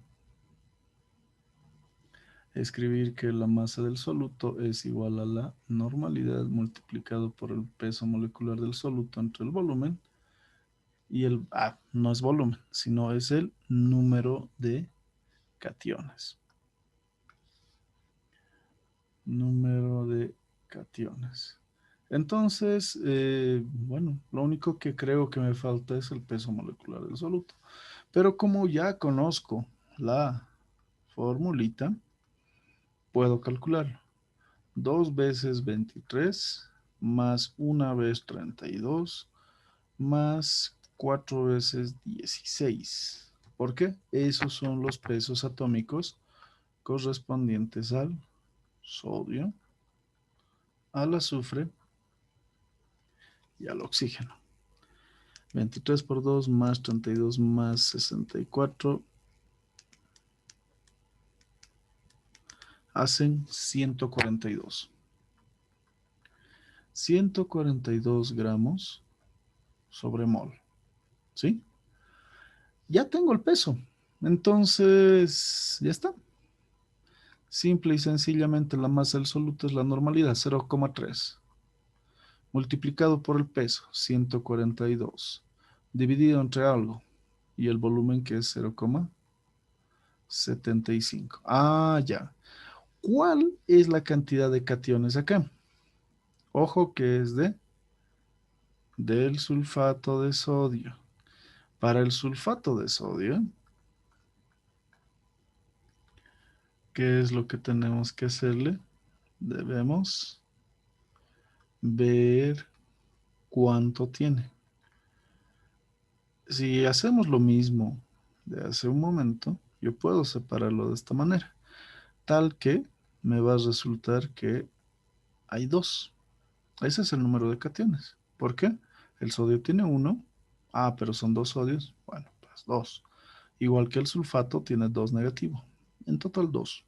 escribir que la masa del soluto es igual a la normalidad multiplicado por el peso molecular del soluto entre el volumen y no es volumen, sino es el número de cationes. Número de cationes. Entonces, bueno, lo único que creo que me falta es el peso molecular del soluto. Pero como ya conozco la formulita, puedo calcularlo. 2 veces 23 más una vez 32 más 4 veces 16. ¿Por qué? Esos son los pesos atómicos correspondientes al sodio, al azufre y al oxígeno. 23 por 2 más 32 más 64 hacen 142. 142 gramos sobre mol. ¿Sí? Ya tengo el peso. Entonces, ya está. Simple y sencillamente la masa del soluto es la normalidad, 0,3. Multiplicado por el peso, 142. Dividido entre algo. Y el volumen que es 0,75. Ah, ya. ¿Cuál es la cantidad de cationes acá? Ojo que es del sulfato de sodio. Para el sulfato de sodio, ¿qué es lo que tenemos que hacerle? Debemos ver cuánto tiene. Si hacemos lo mismo de hace un momento, yo puedo separarlo de esta manera, tal que me va a resultar que hay 2. Ese es el número de cationes. ¿Por qué? El sodio tiene 1. Ah, pero son 2 sodios. Bueno, pues 2. Igual que el sulfato tiene 2 negativo. En total 2.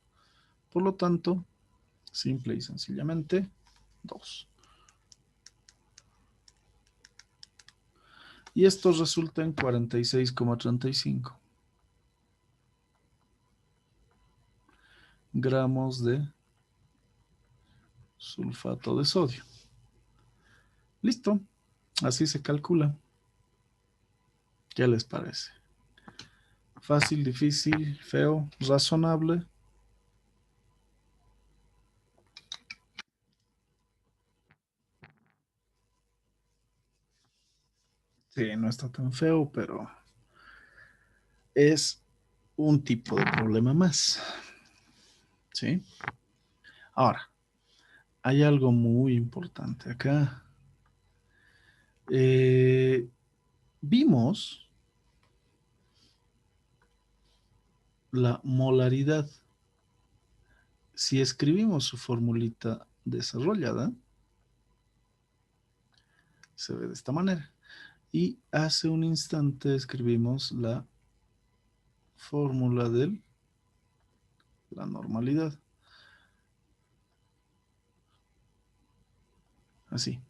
Por lo tanto, simple y sencillamente 2. Y esto resulta en 46,35 gramos de sulfato de sodio. Listo. Así se calcula. ¿Qué les parece? Fácil, difícil, feo, razonable. Sí, no está tan feo, pero es un tipo de problema más. ¿Sí? Ahora, hay algo muy importante acá. Eh, vimos la molaridad. Si escribimos su formulita desarrollada, se ve de esta manera. Y hace un instante escribimos la fórmula de la normalidad. Así.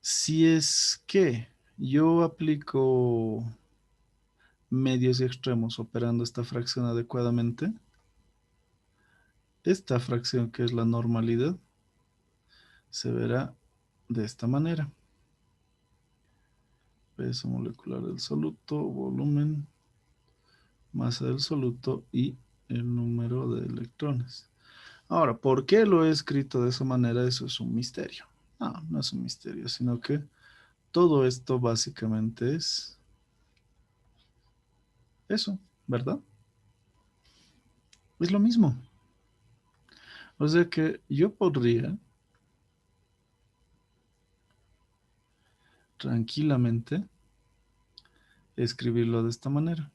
Si es que yo aplico medios y extremos operando esta fracción adecuadamente, esta fracción que es la normalidad se verá de esta manera. Peso molecular del soluto, volumen, masa del soluto y el número de electrones. Ahora, ¿por qué lo he escrito de esa manera? Eso es un misterio. No, no es un misterio, sino que Todo esto básicamente es eso, ¿verdad? Es lo mismo. O sea que yo podría tranquilamente escribirlo de esta manera,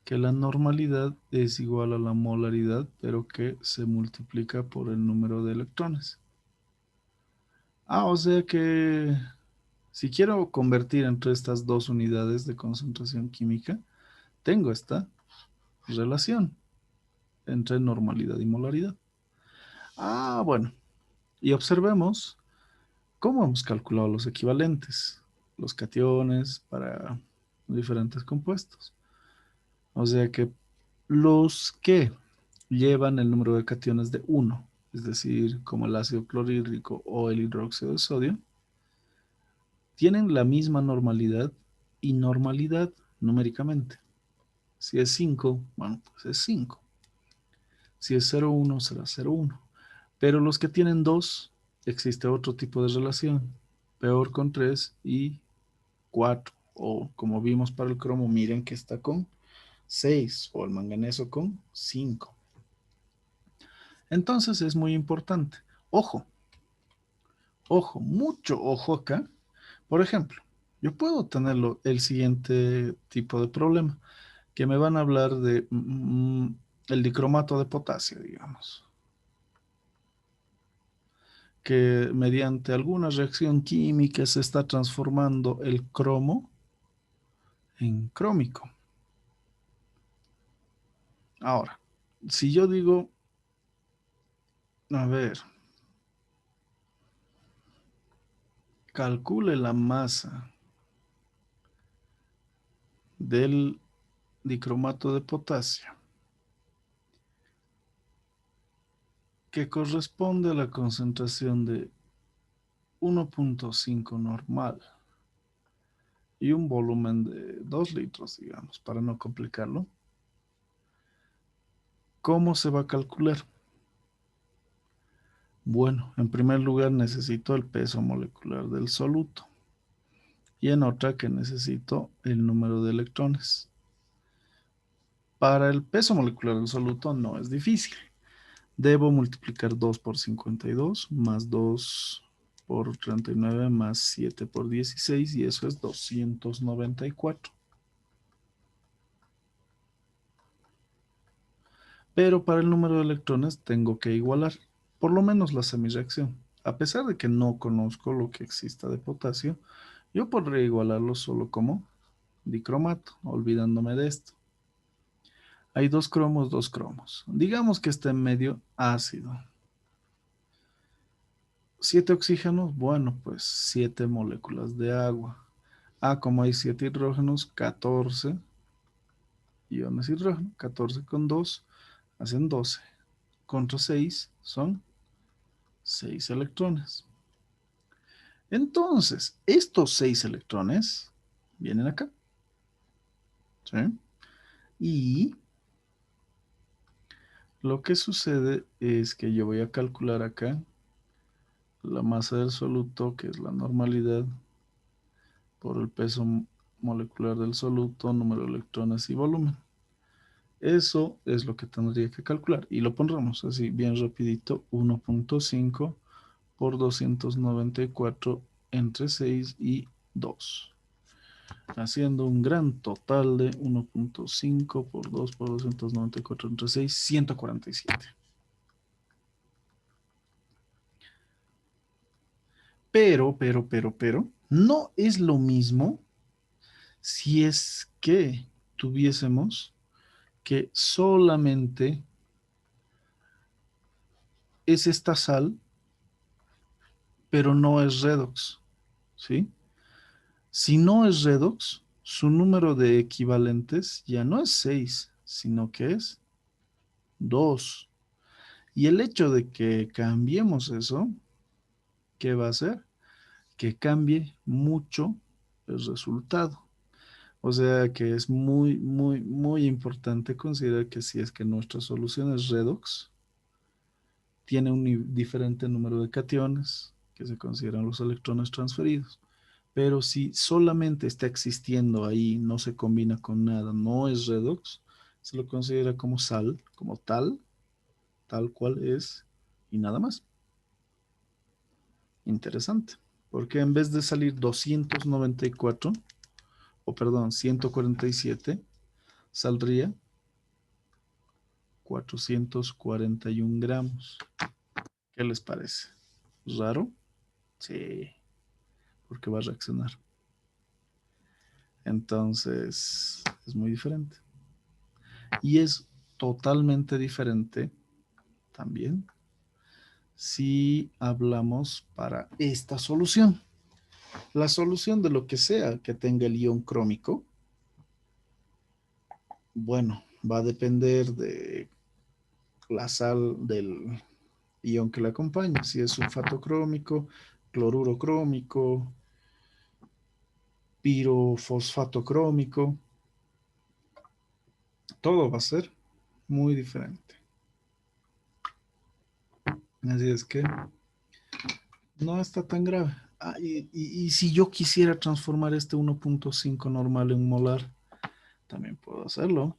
que la normalidad es igual a la molaridad, pero que se multiplica por el número de electrones. O sea que si quiero convertir entre estas dos unidades de concentración química, tengo esta relación entre normalidad y molaridad. Bueno, y observemos cómo hemos calculado los equivalentes, los cationes para diferentes compuestos. O sea que los que llevan el número de cationes de 1, es decir, como el ácido clorhídrico o el hidróxido de sodio, tienen la misma normalidad y normalidad numéricamente. Si es 5, bueno, pues es 5. Si es 0,1, será 0,1. Pero los que tienen 2, existe otro tipo de relación. Peor con 3 y 4. O como vimos para el cromo, miren que está con 6. O el manganeso con 5. Entonces es muy importante. Ojo, ojo, mucho ojo acá. Por ejemplo, yo puedo tener el siguiente tipo de problema, que me van a hablar de el dicromato de potasio, digamos, que mediante alguna reacción química se está transformando el cromo en crómico. Ahora, si yo digo, a ver, calcule la masa del dicromato de potasio, que corresponde a la concentración de 1,5 normal y un volumen de 2 litros, digamos, para no complicarlo. ¿Cómo se va a calcular? Bueno, en primer lugar necesito el peso molecular del soluto y en otra que necesito el número de electrones. Para el peso molecular del soluto no es difícil. Debo multiplicar 2 por 52 más 2 por 39 más 7 por 16 y eso es 294. Pero para el número de electrones tengo que igualar, por lo menos la semireacción. A pesar de que no conozco lo que exista de potasio, yo podría igualarlo solo como dicromato, olvidándome de esto. Hay dos cromos, dos cromos. Digamos que está en medio ácido. 7 oxígenos, bueno, pues 7 moléculas de agua. Como hay 7 hidrógenos, 14 iones hidrógeno, 14 con 2 hacen 12. Contra 6 son 6 electrones. Entonces, estos 6 electrones vienen acá. ¿Sí? Y lo que sucede es que yo voy a calcular acá la masa del soluto, que es la normalidad, por el peso molecular del soluto, número de electrones y volumen. Eso es lo que tendría que calcular. Y lo pondremos así, bien rapidito, 1,5 por 294 entre 6 y 2. Haciendo un gran total de 1,5 por 2 por 294 entre 6, 147. Pero, no es lo mismo si es que tuviésemos que solamente es esta sal, pero no es redox, ¿sí? Si no es redox, su número de equivalentes ya no es 6, sino que es 2. Y el hecho de que cambiemos eso, ¿qué va a hacer? Que cambie mucho el resultado. O sea que es muy, muy, muy importante considerar que si es que nuestra solución es redox, tiene un diferente número de cationes, que se consideran los electrones transferidos. Pero si solamente está existiendo ahí, no se combina con nada, no es redox, se lo considera como sal, como tal cual es, y nada más. Interesante, porque en vez de salir 294, o perdón, 147, saldría 441 gramos. ¿Qué les parece? ¿Raro? Sí, porque va a reaccionar. Entonces, es muy diferente. Y es totalmente diferente también si hablamos para esta solución. La solución de lo que sea que tenga el ion crómico, bueno, va a depender de la sal del ion que le acompaña. Si es sulfato crómico, cloruro crómico, pirofosfato crómico, todo va a ser muy diferente. Así es que no está tan grave. Y si yo quisiera transformar este 1.5 normal en molar, también puedo hacerlo.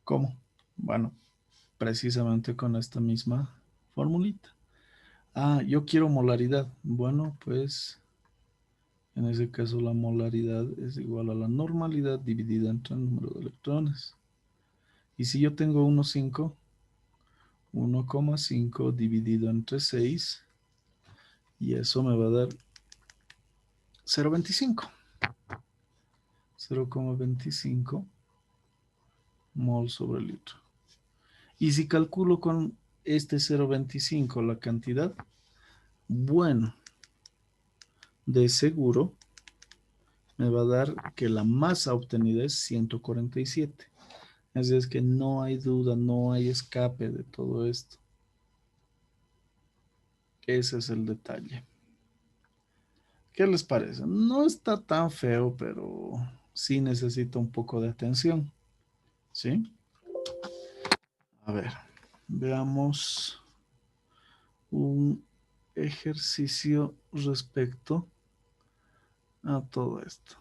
¿Cómo? Bueno, precisamente con esta misma formulita. Yo quiero molaridad. Bueno, pues en ese caso la molaridad es igual a la normalidad dividida entre el número de electrones. Y si yo tengo 1,5 dividido entre 6, y eso me va a dar 0,25. 0,25 mol sobre litro. Y si calculo con este 0,25 la cantidad, bueno, de seguro me va a dar que la masa obtenida es 147. Así es que no hay duda, no hay escape de todo esto. Ese es el detalle. ¿Qué les parece? No está tan feo, pero sí necesita un poco de atención. ¿Sí? A ver, veamos un ejercicio respecto a todo esto.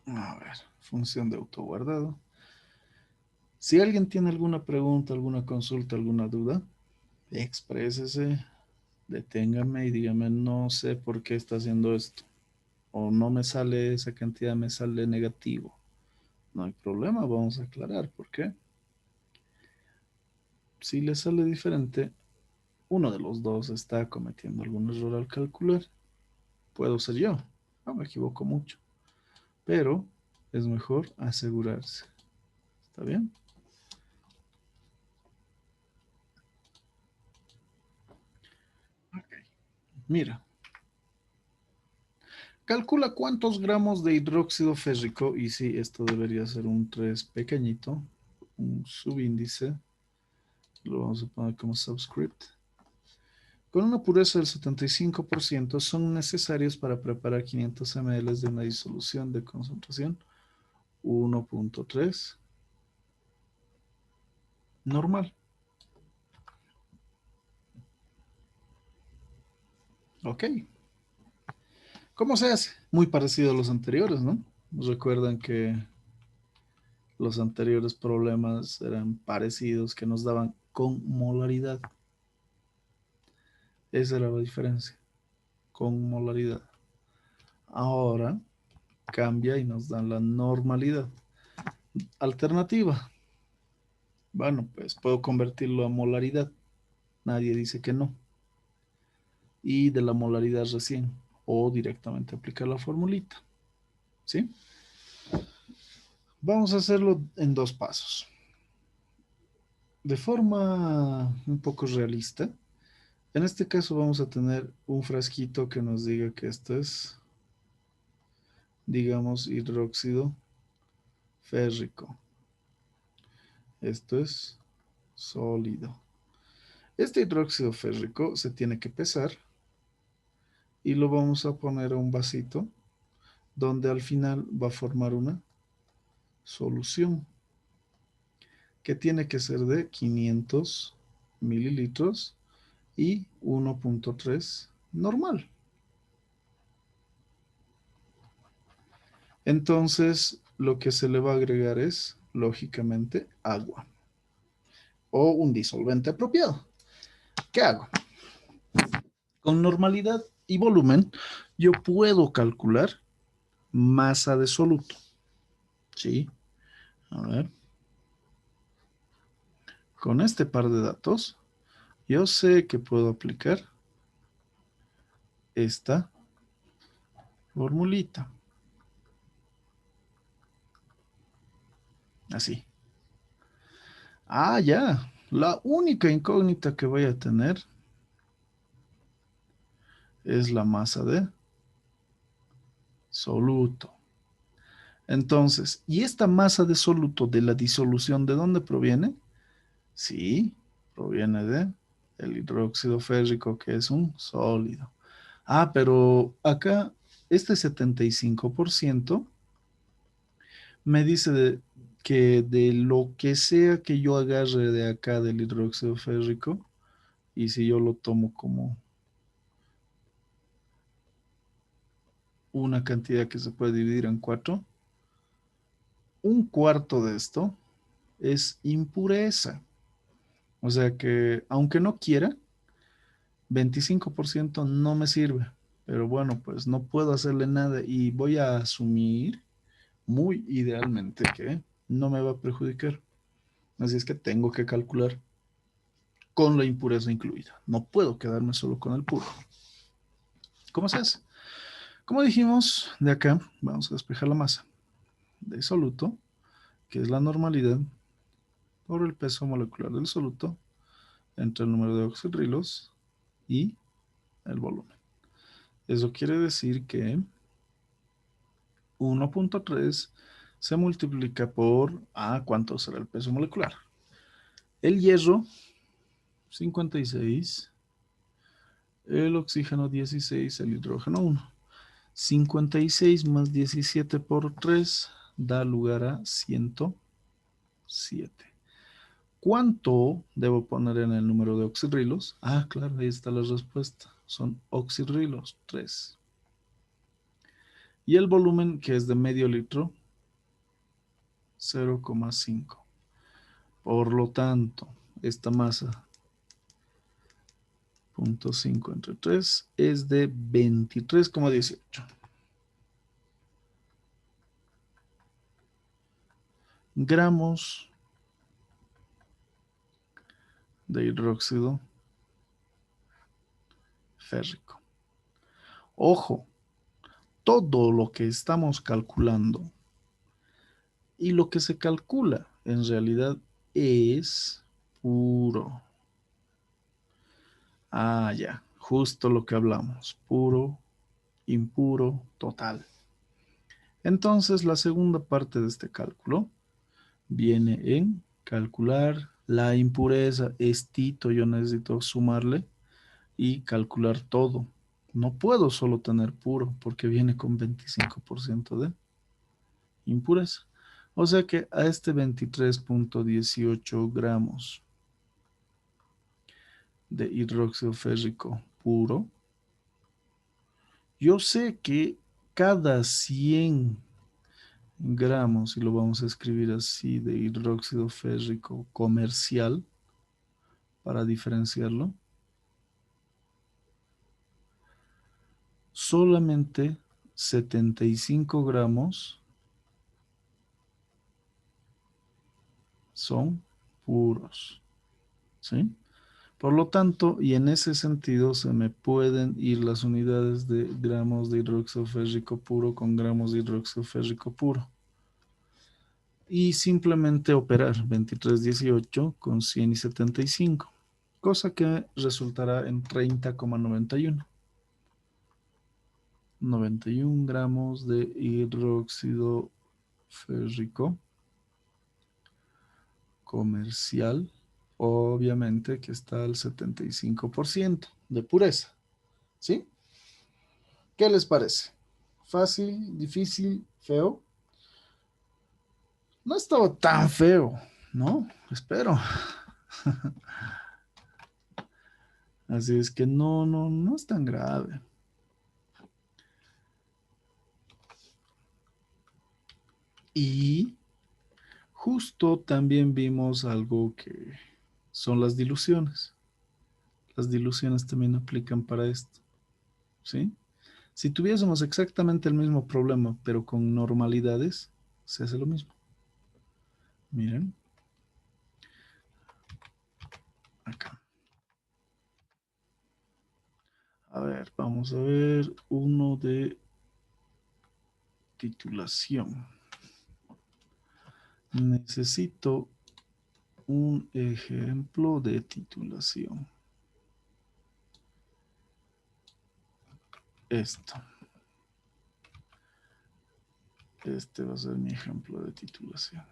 A ver, función de autoguardado. Si alguien tiene alguna pregunta, alguna consulta, alguna duda, exprésese, deténgame y dígame, no sé por qué está haciendo esto. O no me sale esa cantidad, me sale negativo. No hay problema, vamos a aclarar por qué. Si le sale diferente, uno de los dos está cometiendo algún error al calcular. Puedo ser yo, no me equivoco mucho, pero es mejor asegurarse. ¿Está bien? Ok. Mira, calcula cuántos gramos de hidróxido férrico, y sí, esto debería ser un 3 pequeñito, un subíndice, lo vamos a poner como subscript. Con una pureza del 75% son necesarios para preparar 500 ml de una disolución de concentración 1.3 normal. Ok. ¿Cómo se hace? Muy parecido a los anteriores, ¿no? Recuerdan que los anteriores problemas eran parecidos, que nos daban con molaridad. Esa era la diferencia, con molaridad. Ahora cambia y nos dan la normalidad. Alternativa. Bueno, pues puedo convertirlo a molaridad. Nadie dice que no. Y de la molaridad recién. O directamente aplicar la formulita. ¿Sí? Vamos a hacerlo en dos pasos. De forma un poco realista. En este caso vamos a tener un frasquito que nos diga que esto es digamos, hidróxido férrico. Esto es sólido. Este hidróxido férrico se tiene que pesar y lo vamos a poner a un vasito donde al final va a formar una solución que tiene que ser de 500 mililitros y 1.3 normal. Entonces, lo que se le va a agregar es, lógicamente, agua o un disolvente apropiado. ¿Qué hago? Con normalidad y volumen, yo puedo calcular masa de soluto. ¿Sí? A ver. Con este par de datos, yo sé que puedo aplicar esta formulita. Así. Ah, ya. La única incógnita que voy a tener es la masa de soluto. Entonces, ¿y esta masa de soluto de la disolución de dónde proviene? Sí, proviene de el hidróxido férrico, que es un sólido. Ah, pero acá este 75% me dice que de lo que sea que yo agarre de acá del hidróxido férrico, y si yo lo tomo como una cantidad que se puede dividir en 4, un cuarto de esto es impureza. O sea que, aunque no quiera, 25% no me sirve. Pero bueno, pues no puedo hacerle nada y voy a asumir muy idealmente que no me va a perjudicar. Así es que tengo que calcular con la impureza incluida. No puedo quedarme solo con el puro. ¿Cómo se hace? Como dijimos, de acá vamos a despejar la masa de soluto, que es la normalidad, por el peso molecular del soluto entre el número de oxidrilos y el volumen. Eso quiere decir que 1.3 se multiplica por, ¿cuánto será el peso molecular? El hierro, 56, el oxígeno 16, el hidrógeno 1. 56 más 17 por 3 da lugar a 107. ¿Cuánto debo poner en el número de oxidrilos? Claro, ahí está la respuesta. Son oxidrilos, 3. Y el volumen, que es de medio litro, 0,5. Por lo tanto, esta masa, 0.5 entre 3, es de 23,18 gramos de hidróxido férrico. Ojo, todo lo que estamos calculando y lo que se calcula en realidad es puro. Ya, justo lo que hablamos, puro, impuro, total. Entonces, la segunda parte de este cálculo viene en calcular la impureza. Estito, yo necesito sumarle y calcular todo. No puedo solo tener puro porque viene con 25% de impureza. O sea que a este 23,18 gramos de hidróxido férrico puro, yo sé que cada 100 gramos, y lo vamos a escribir así, de hidróxido férrico comercial, para diferenciarlo, solamente 75 gramos son puros, ¿sí? Por lo tanto, y en ese sentido, se me pueden ir las unidades de gramos de hidróxido férrico puro con gramos de hidróxido férrico puro. Y simplemente operar 23,18 con 100 y 75, cosa que resultará en 30,91. 91 gramos de hidróxido férrico comercial. Obviamente que está al 75% de pureza. ¿Sí? ¿Qué les parece? ¿Fácil, difícil, feo? No estaba tan feo, ¿no? Espero. Así es que no es tan grave. Y justo también vimos algo que son las diluciones. Las diluciones también aplican para esto, ¿sí? Si tuviésemos exactamente el mismo problema, pero con normalidades, se hace lo mismo. Miren, acá. A ver, vamos a ver uno de titulación. Necesito un ejemplo de titulación. Esto. Este va a ser mi ejemplo de titulación.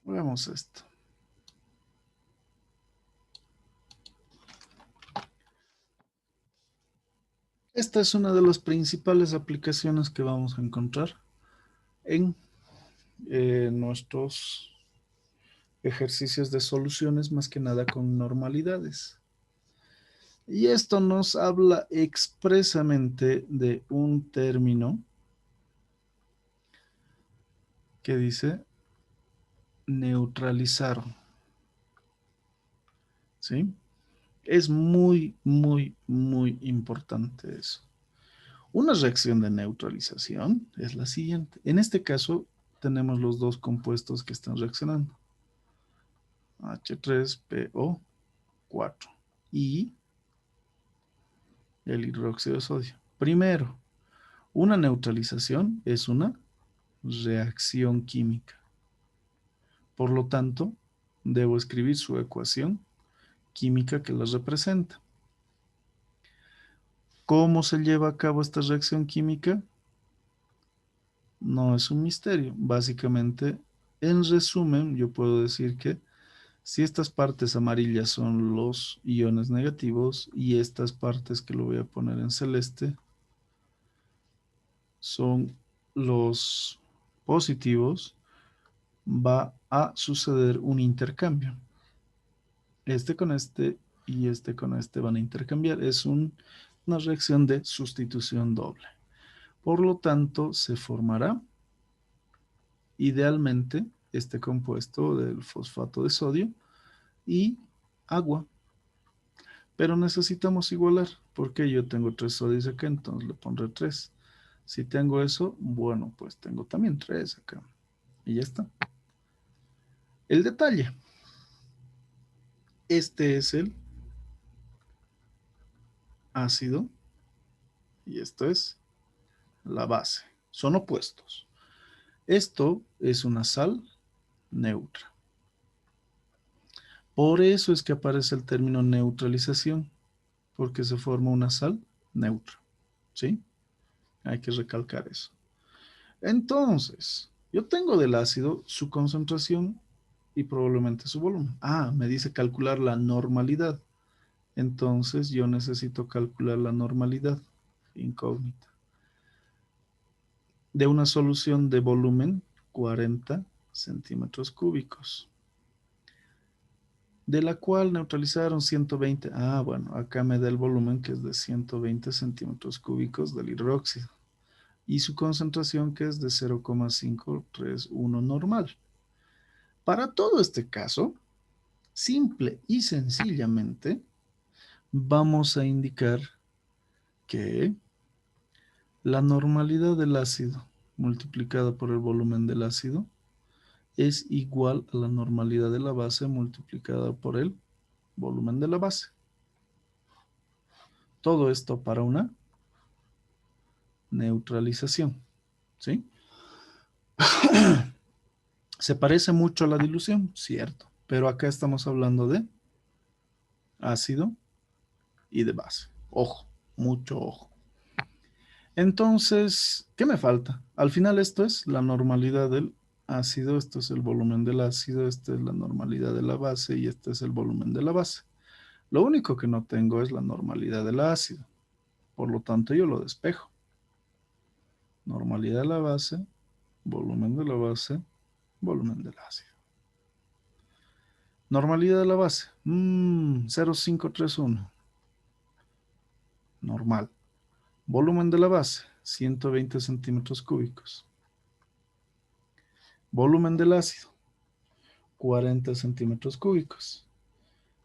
Veamos esto. Esta es una de las principales aplicaciones que vamos a encontrar en nuestros ejercicios de soluciones, más que nada con normalidades. Y esto nos habla expresamente de un término que dice neutralizar. ¿Sí? Es muy importante eso. Una reacción de neutralización es la siguiente. En este caso, tenemos los dos compuestos que están reaccionando. H3PO4 y el hidróxido de sodio. Primero, una neutralización es una reacción química. Por lo tanto, debo escribir su ecuación química que la representa. ¿Cómo se lleva a cabo esta reacción química? No es un misterio. Básicamente, en resumen, yo puedo decir que si estas partes amarillas son los iones negativos y estas partes que lo voy a poner en celeste son los positivos, va a suceder un intercambio. Este con este y este con este van a intercambiar. Es una reacción de sustitución doble. Por lo tanto, se formará idealmente este compuesto del fosfato de sodio y agua. Pero necesitamos igualar, porque yo tengo 3 sodios acá, entonces le pondré 3. Si tengo eso, bueno, pues tengo también 3 acá. Y ya está. El detalle. Este es el ácido y esto es la base. Son opuestos. Esto es una sal neutra. Por eso es que aparece el término neutralización, porque se forma una sal neutra. ¿Sí? Hay que recalcar eso. Entonces, yo tengo del ácido su concentración y probablemente su volumen. Ah, me dice calcular la normalidad. Entonces, yo necesito calcular la normalidad incógnita de una solución de volumen 40 centímetros cúbicos, de la cual neutralizaron 120. Ah, bueno, acá me da el volumen que es de 120 centímetros cúbicos del hidróxido y su concentración que es de 0,531 normal. Para todo este caso, simple y sencillamente, vamos a indicar que la normalidad del ácido multiplicada por el volumen del ácido es igual a la normalidad de la base multiplicada por el volumen de la base. Todo esto para una neutralización, ¿sí? Se parece mucho a la dilución, cierto, pero acá estamos hablando de ácido y de base. Ojo, mucho ojo. Entonces, ¿qué me falta? Al final esto es la normalidad del ácido, esto es el volumen del ácido, esta es la normalidad de la base y este es el volumen de la base. Lo único que no tengo es la normalidad del ácido, por lo tanto yo lo despejo. Normalidad de la base, volumen de la base, volumen del ácido. Normalidad de la base, 0,531. Normal. Volumen de la base, 120 centímetros cúbicos. Volumen del ácido, 40 centímetros cúbicos.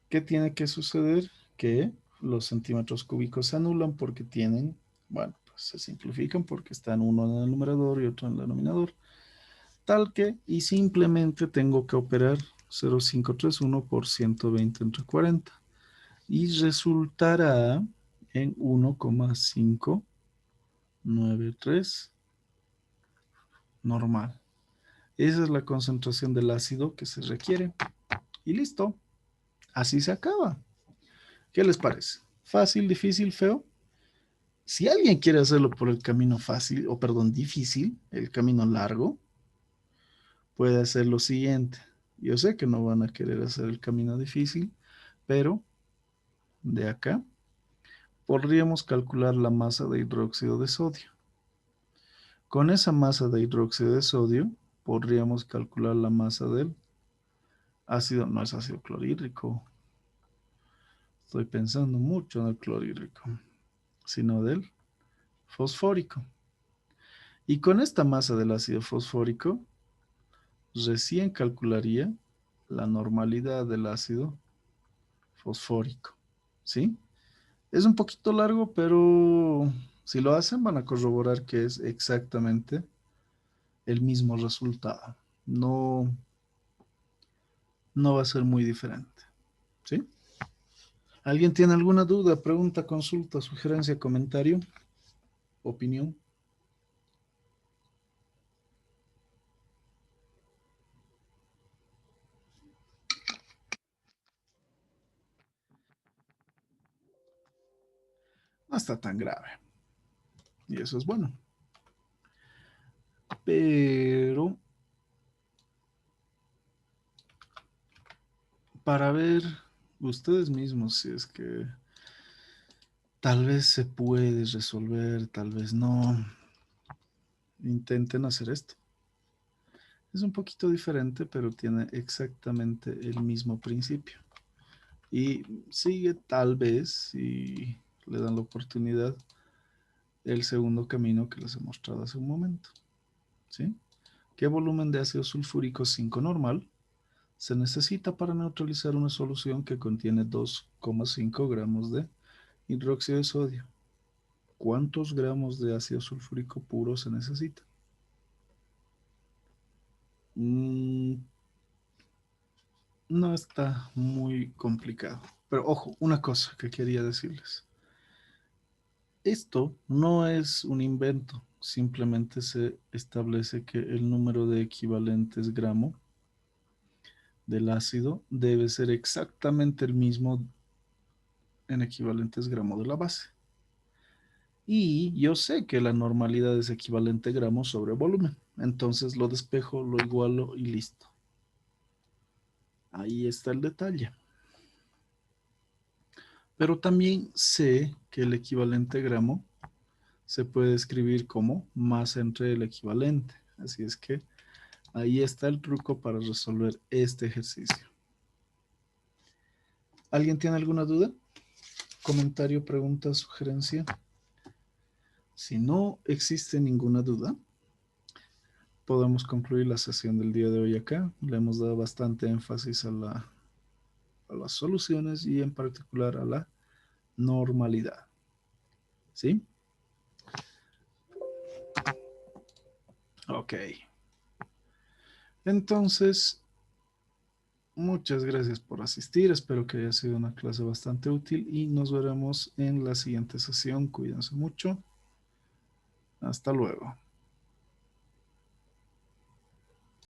¿Qué tiene que suceder? Que los centímetros cúbicos se anulan porque tienen, bueno, pues se simplifican porque están uno en el numerador y otro en el denominador. Tal que, y simplemente tengo que operar 0,531 por 120 entre 40. Y resultará en 1,593 normal. Esa es la concentración del ácido que se requiere. Y listo. Así se acaba. ¿Qué les parece? ¿Fácil, difícil, feo? Si alguien quiere hacerlo por el camino fácil, o perdón, difícil, el camino largo, puede hacer lo siguiente. Yo sé que no van a querer hacer el camino difícil, pero de acá podríamos calcular la masa de hidróxido de sodio. Con esa masa de hidróxido de sodio, podríamos calcular la masa del ácido, no es ácido clorhídrico, estoy pensando mucho en el clorhídrico, sino del fosfórico. Y con esta masa del ácido fosfórico, recién calcularía la normalidad del ácido fosfórico, ¿sí? Es un poquito largo, pero si lo hacen van a corroborar que es exactamente el mismo resultado. No, no va a ser muy diferente, ¿sí? ¿Alguien tiene alguna duda, pregunta, consulta, sugerencia, comentario, opinión? No está tan grave. Y eso es bueno. Pero para ver ustedes mismos si es que tal vez se puede resolver, tal vez no, intenten hacer esto. Es un poquito diferente, pero tiene exactamente el mismo principio. Y sigue tal vez, si le dan la oportunidad, el segundo camino que les he mostrado hace un momento. ¿Sí? ¿Qué volumen de ácido sulfúrico 5 normal se necesita para neutralizar una solución que contiene 2,5 gramos de hidróxido de sodio? ¿Cuántos gramos de ácido sulfúrico puro se necesita? Mm, no está muy complicado. Pero ojo, una cosa que quería decirles. Esto no es un invento, simplemente se establece que el número de equivalentes gramo del ácido debe ser exactamente el mismo en equivalentes gramo de la base. Y yo sé que la normalidad es equivalente gramo sobre volumen. Entonces lo despejo, lo igualo y listo. Ahí está el detalle. Pero también sé que el equivalente gramo se puede escribir como masa entre el equivalente. Así es que ahí está el truco para resolver este ejercicio. ¿Alguien tiene alguna duda? ¿Comentario, pregunta, sugerencia? Si no existe ninguna duda, podemos concluir la sesión del día de hoy acá. Le hemos dado bastante énfasis a las soluciones y en particular a la normalidad. ¿Sí? Ok. Entonces, muchas gracias por asistir. Espero que haya sido una clase bastante útil y nos veremos en la siguiente sesión. Cuídense mucho. Hasta luego.